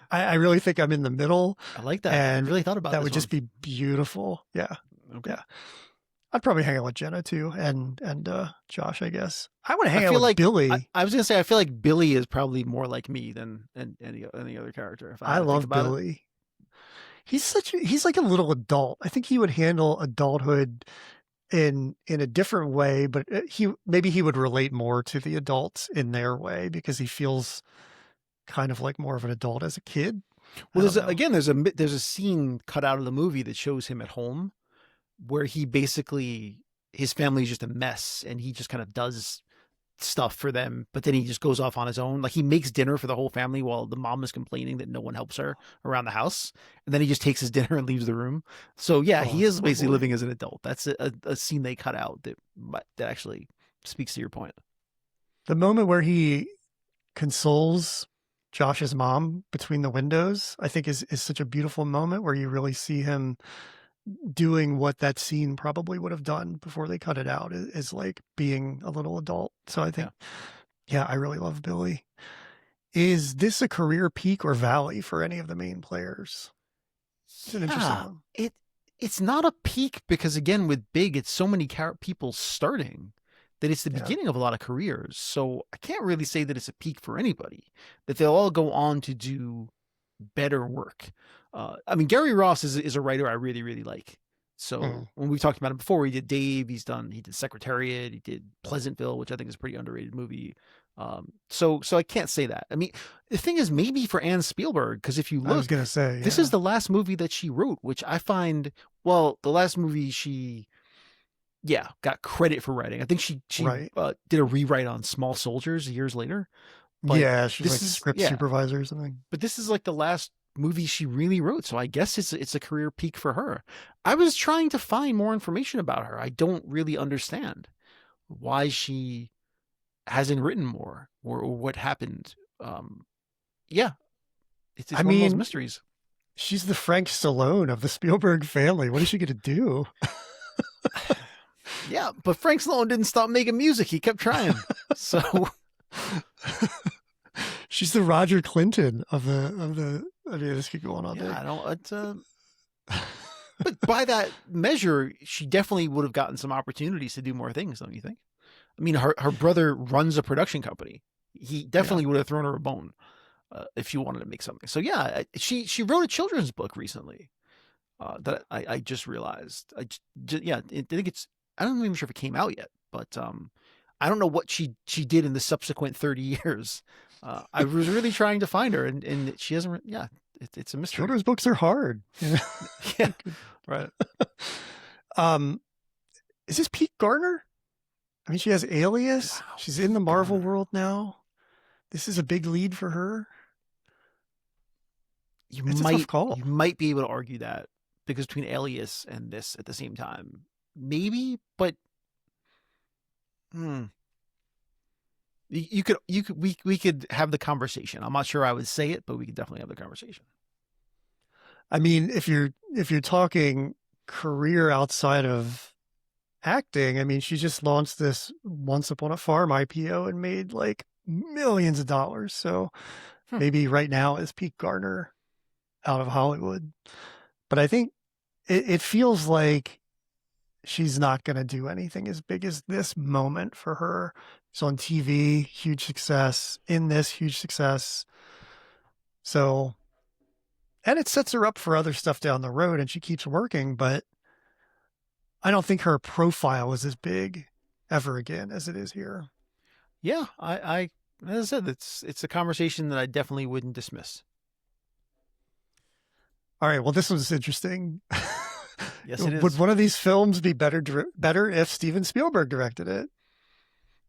I really think I'm in the middle. I like that. And I really thought about that this would just be beautiful. Yeah. Okay. Yeah. I'd probably hang out with Jenna too, and Josh, I guess. I want to hang out feel with like Billy. I was gonna say I feel like Billy is probably more like me than any other character. If I love Billy. He's like a little adult. I think he would handle adulthood in a different way, but he would relate more to the adults in their way because he feels kind of like more of an adult as a kid. Well, there's a scene cut out of the movie that shows him at home where he basically, his family is just a mess and he just kind of does stuff for them, but then he just goes off on his own. Like he makes dinner for the whole family while the mom is complaining that no one helps her around the house. And then he just takes his dinner and leaves the room. So yeah, he is basically living as an adult. That's a scene they cut out that actually speaks to your point. The moment where he consoles Josh's mom between the windows, I think is such a beautiful moment where you really see him doing what that scene probably would have done before they cut it out, is like being a little adult. So I think, yeah, I really love Billy. Is this a career peak or valley for any of the main players? It's an interesting one. It's not a peak because again, with Big, it's so many people starting that it's the beginning of a lot of careers. So I can't really say that it's a peak for anybody, that they'll all go on to do better work. I mean, Gary Ross is a writer I really, really like. So when we've talked about him before, he did Dave, he did Secretariat, he did Pleasantville, which I think is a pretty underrated movie. So I can't say that. I mean, the thing is, maybe for Anne Spielberg, because if you look, I was going to say, this is the last movie that she wrote, which I find, well, the last movie she, got credit for writing. I think she did a rewrite on Small Soldiers years later. But she's like script supervisor or something. But this is like the last movie she really wrote, so I guess it's a career peak for her. I was trying to find more information about her. I don't really understand why she hasn't written more or what happened. It's one of those mysteries. She's the Frank Stallone of the Spielberg family. What is she going to do? Yeah, but Frank Stallone didn't stop making music. He kept trying. So she's the Roger Clinton of the. I mean, this could go on all day. I don't. But by that measure, she definitely would have gotten some opportunities to do more things, don't you think? I mean, her brother runs a production company. He definitely would have thrown her a bone if she wanted to make something. So yeah, she wrote a children's book recently that I just realized. I think it's. I'm not even sure if it came out yet, but I don't know what she did in the subsequent 30 years. I was really trying to find her, and she hasn't. it's a mystery. Children's books are hard. Yeah, right. Um, is this Pete Garner? I mean, she has Alias. Wow, She's in the Marvel Garner. world now. This is a big lead for her. It's a tough call. You might be able to argue that because between Alias and this at the same time, maybe, but you could we could have the conversation. I'm not sure I would say it, but we could definitely have the conversation. I mean, if you're talking career outside of acting, I mean, she just launched this Once Upon a Farm IPO and made like millions of dollars. So maybe right now is Pete Garner out of Hollywood. But I think it feels like she's not going to do anything as big as this moment for her. She's on TV, huge success. In this, huge success. So, and it sets her up for other stuff down the road, and she keeps working, but I don't think her profile is as big ever again as it is here. Yeah, I as I said, it's a conversation that I definitely wouldn't dismiss. All right, well, this one's interesting. Yes, it is. Would one of these films be better if Steven Spielberg directed it?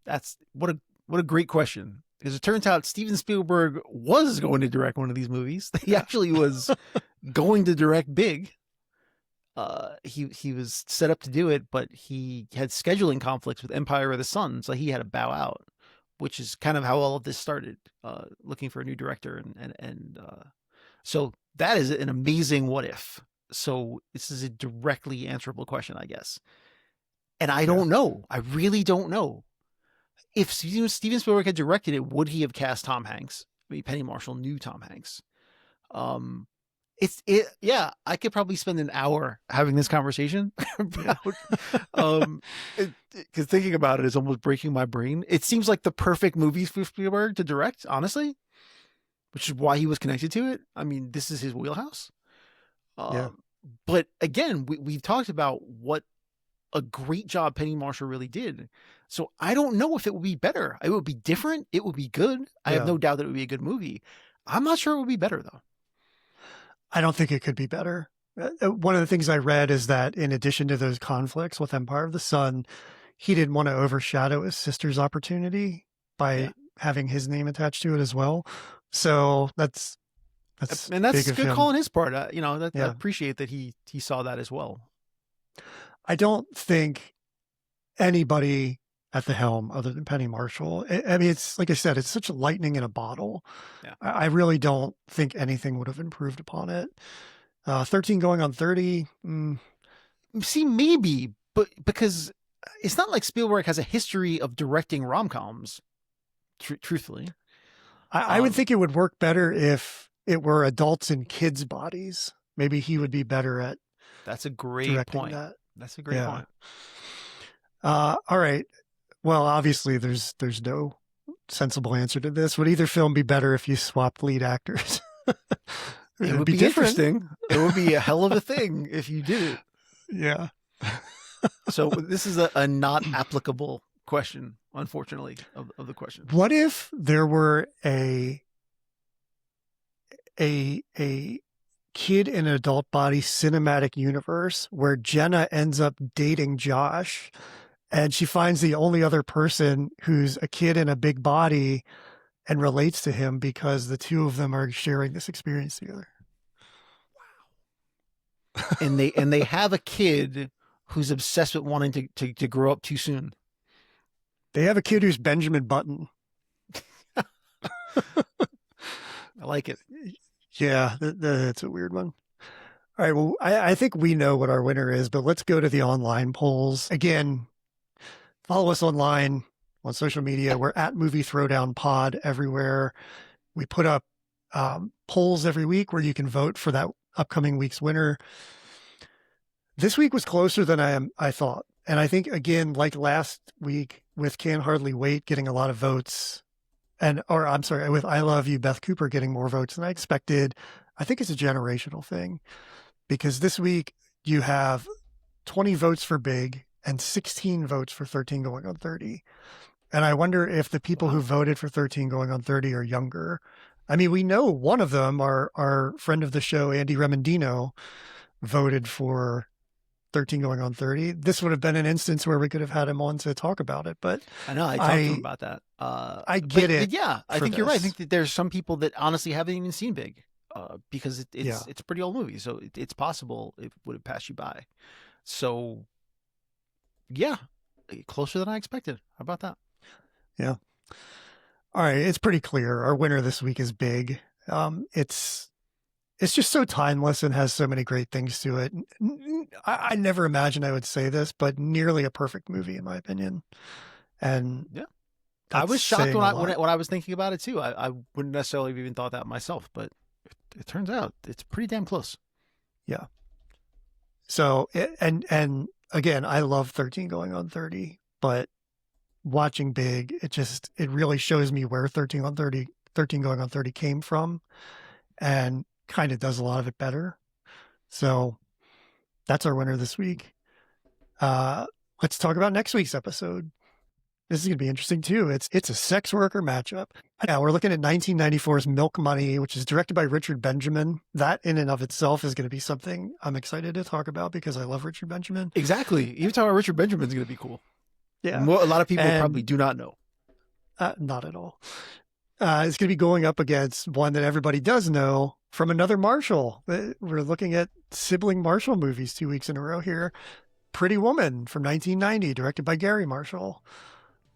That's what a great question. Because it turns out Steven Spielberg was going to direct one of these movies. He actually was going to direct Big. He was set up to do it, but he had scheduling conflicts with Empire of the Sun, so he had to bow out, which is kind of how all of this started. Looking for a new director, and so that is an amazing what if. So this is a directly answerable question, I guess. And I don't know. I really don't know. If Steven Spielberg had directed it, would he have cast Tom Hanks? I mean, Penny Marshall knew Tom Hanks. Yeah, I could probably spend an hour having this conversation about, because thinking about it is almost breaking my brain. It seems like the perfect movie for Spielberg to direct, honestly, which is why he was connected to it. I mean, this is his wheelhouse. But again, we've talked about what a great job Penny Marshall really did. So I don't know if it would be better. It would be different. It would be good. I have no doubt that it would be a good movie. I'm not sure it would be better, though. I don't think it could be better. One of the things I read is that in addition to those conflicts with Empire of the Sun, he didn't want to overshadow his sister's opportunity by having his name attached to it as well. So that's a good call on his part. I appreciate that he saw that as well. I don't think anybody at the helm other than Penny Marshall. I mean, it's like I said, it's such lightning in a bottle. Yeah. I really don't think anything would have improved upon it. 13 going on 30. See, maybe, but because it's not like Spielberg has a history of directing rom-coms, truthfully. I would think it would work better if it were adults in kids' bodies. Maybe he would be better at That's a great point. That's a great point. All right. Well, obviously there's no sensible answer to this. Would either film be better if you swapped lead actors? It would be interesting. It would be a hell of a thing if you did it. Yeah. So this is a not applicable question, unfortunately, of the question. What if there were a kid in an adult body cinematic universe where Jenna ends up dating Josh and she finds the only other person who's a kid in a big body and relates to him because the two of them are sharing this experience together. Wow. And they have a kid who's obsessed with wanting to grow up too soon. They have a kid who's Benjamin Button. I like it. Yeah, that's a weird one. All right, well, I think we know what our winner is, but let's go to the online polls. Again, follow us online on social media. We're at Movie Throwdown Pod everywhere. We put up polls every week where you can vote for that upcoming week's winner. This week was closer than I thought. And I think, again, like last week with Can't Hardly Wait getting a lot of votes, with I Love You, Beth Cooper getting more votes than I expected. I think it's a generational thing because this week you have 20 votes for Big and 16 votes for 13 going on 30. And I wonder if the people who voted for 13 going on 30 are younger. I mean, we know one of them, our friend of the show, Andy Remendino, voted for 13 Going on 30. This would have been an instance where we could have had him on to talk about it, but I know I talked to him about that. I get it. Yeah, I think you're right. I think that there's some people that honestly haven't even seen Big, because it's a pretty old movie, so it's possible it would have passed you by. So, yeah, closer than I expected. How about that? Yeah. All right, it's pretty clear. Our winner this week is Big. It's just so timeless and has so many great things to it. I never imagined I would say this, but nearly a perfect movie in my opinion. And yeah, I was shocked when I was thinking about it too. I wouldn't necessarily have even thought that myself, but it turns out it's pretty damn close. Yeah. So, and again, I love 13 Going on 30, but watching Big, it really shows me where 13 Going on 30 came from, and kind of does a lot of it better. So that's our winner this week. Let's talk about next week's episode. This is going to be interesting too. It's a sex worker matchup. Now we're looking at 1994's Milk Money, which is directed by Richard Benjamin. That in and of itself is going to be something I'm excited to talk about because I love Richard Benjamin. Exactly. Even talking about Richard Benjamin is going to be cool. Yeah. A lot of people probably do not know. Not at all. It's going to be going up against one that everybody does know from another Marshall. We're looking at sibling Marshall movies 2 weeks in a row here. Pretty Woman from 1990, directed by Gary Marshall.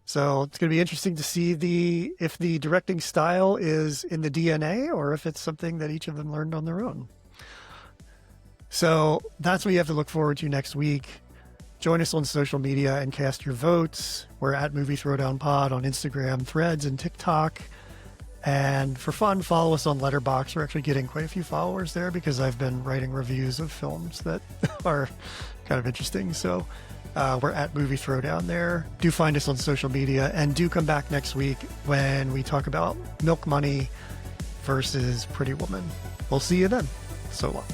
So it's going to be interesting to see if the directing style is in the DNA or if it's something that each of them learned on their own. So that's what you have to look forward to next week. Join us on social media and cast your votes. We're at Movie Throwdown Pod on Instagram, Threads, and TikTok. And for fun, follow us on Letterboxd. We're actually getting quite a few followers there because I've been writing reviews of films that are kind of interesting. So we're at Movie Throwdown there. Do find us on social media and do come back next week when we talk about Milk Money versus Pretty Woman. We'll see you then. So long.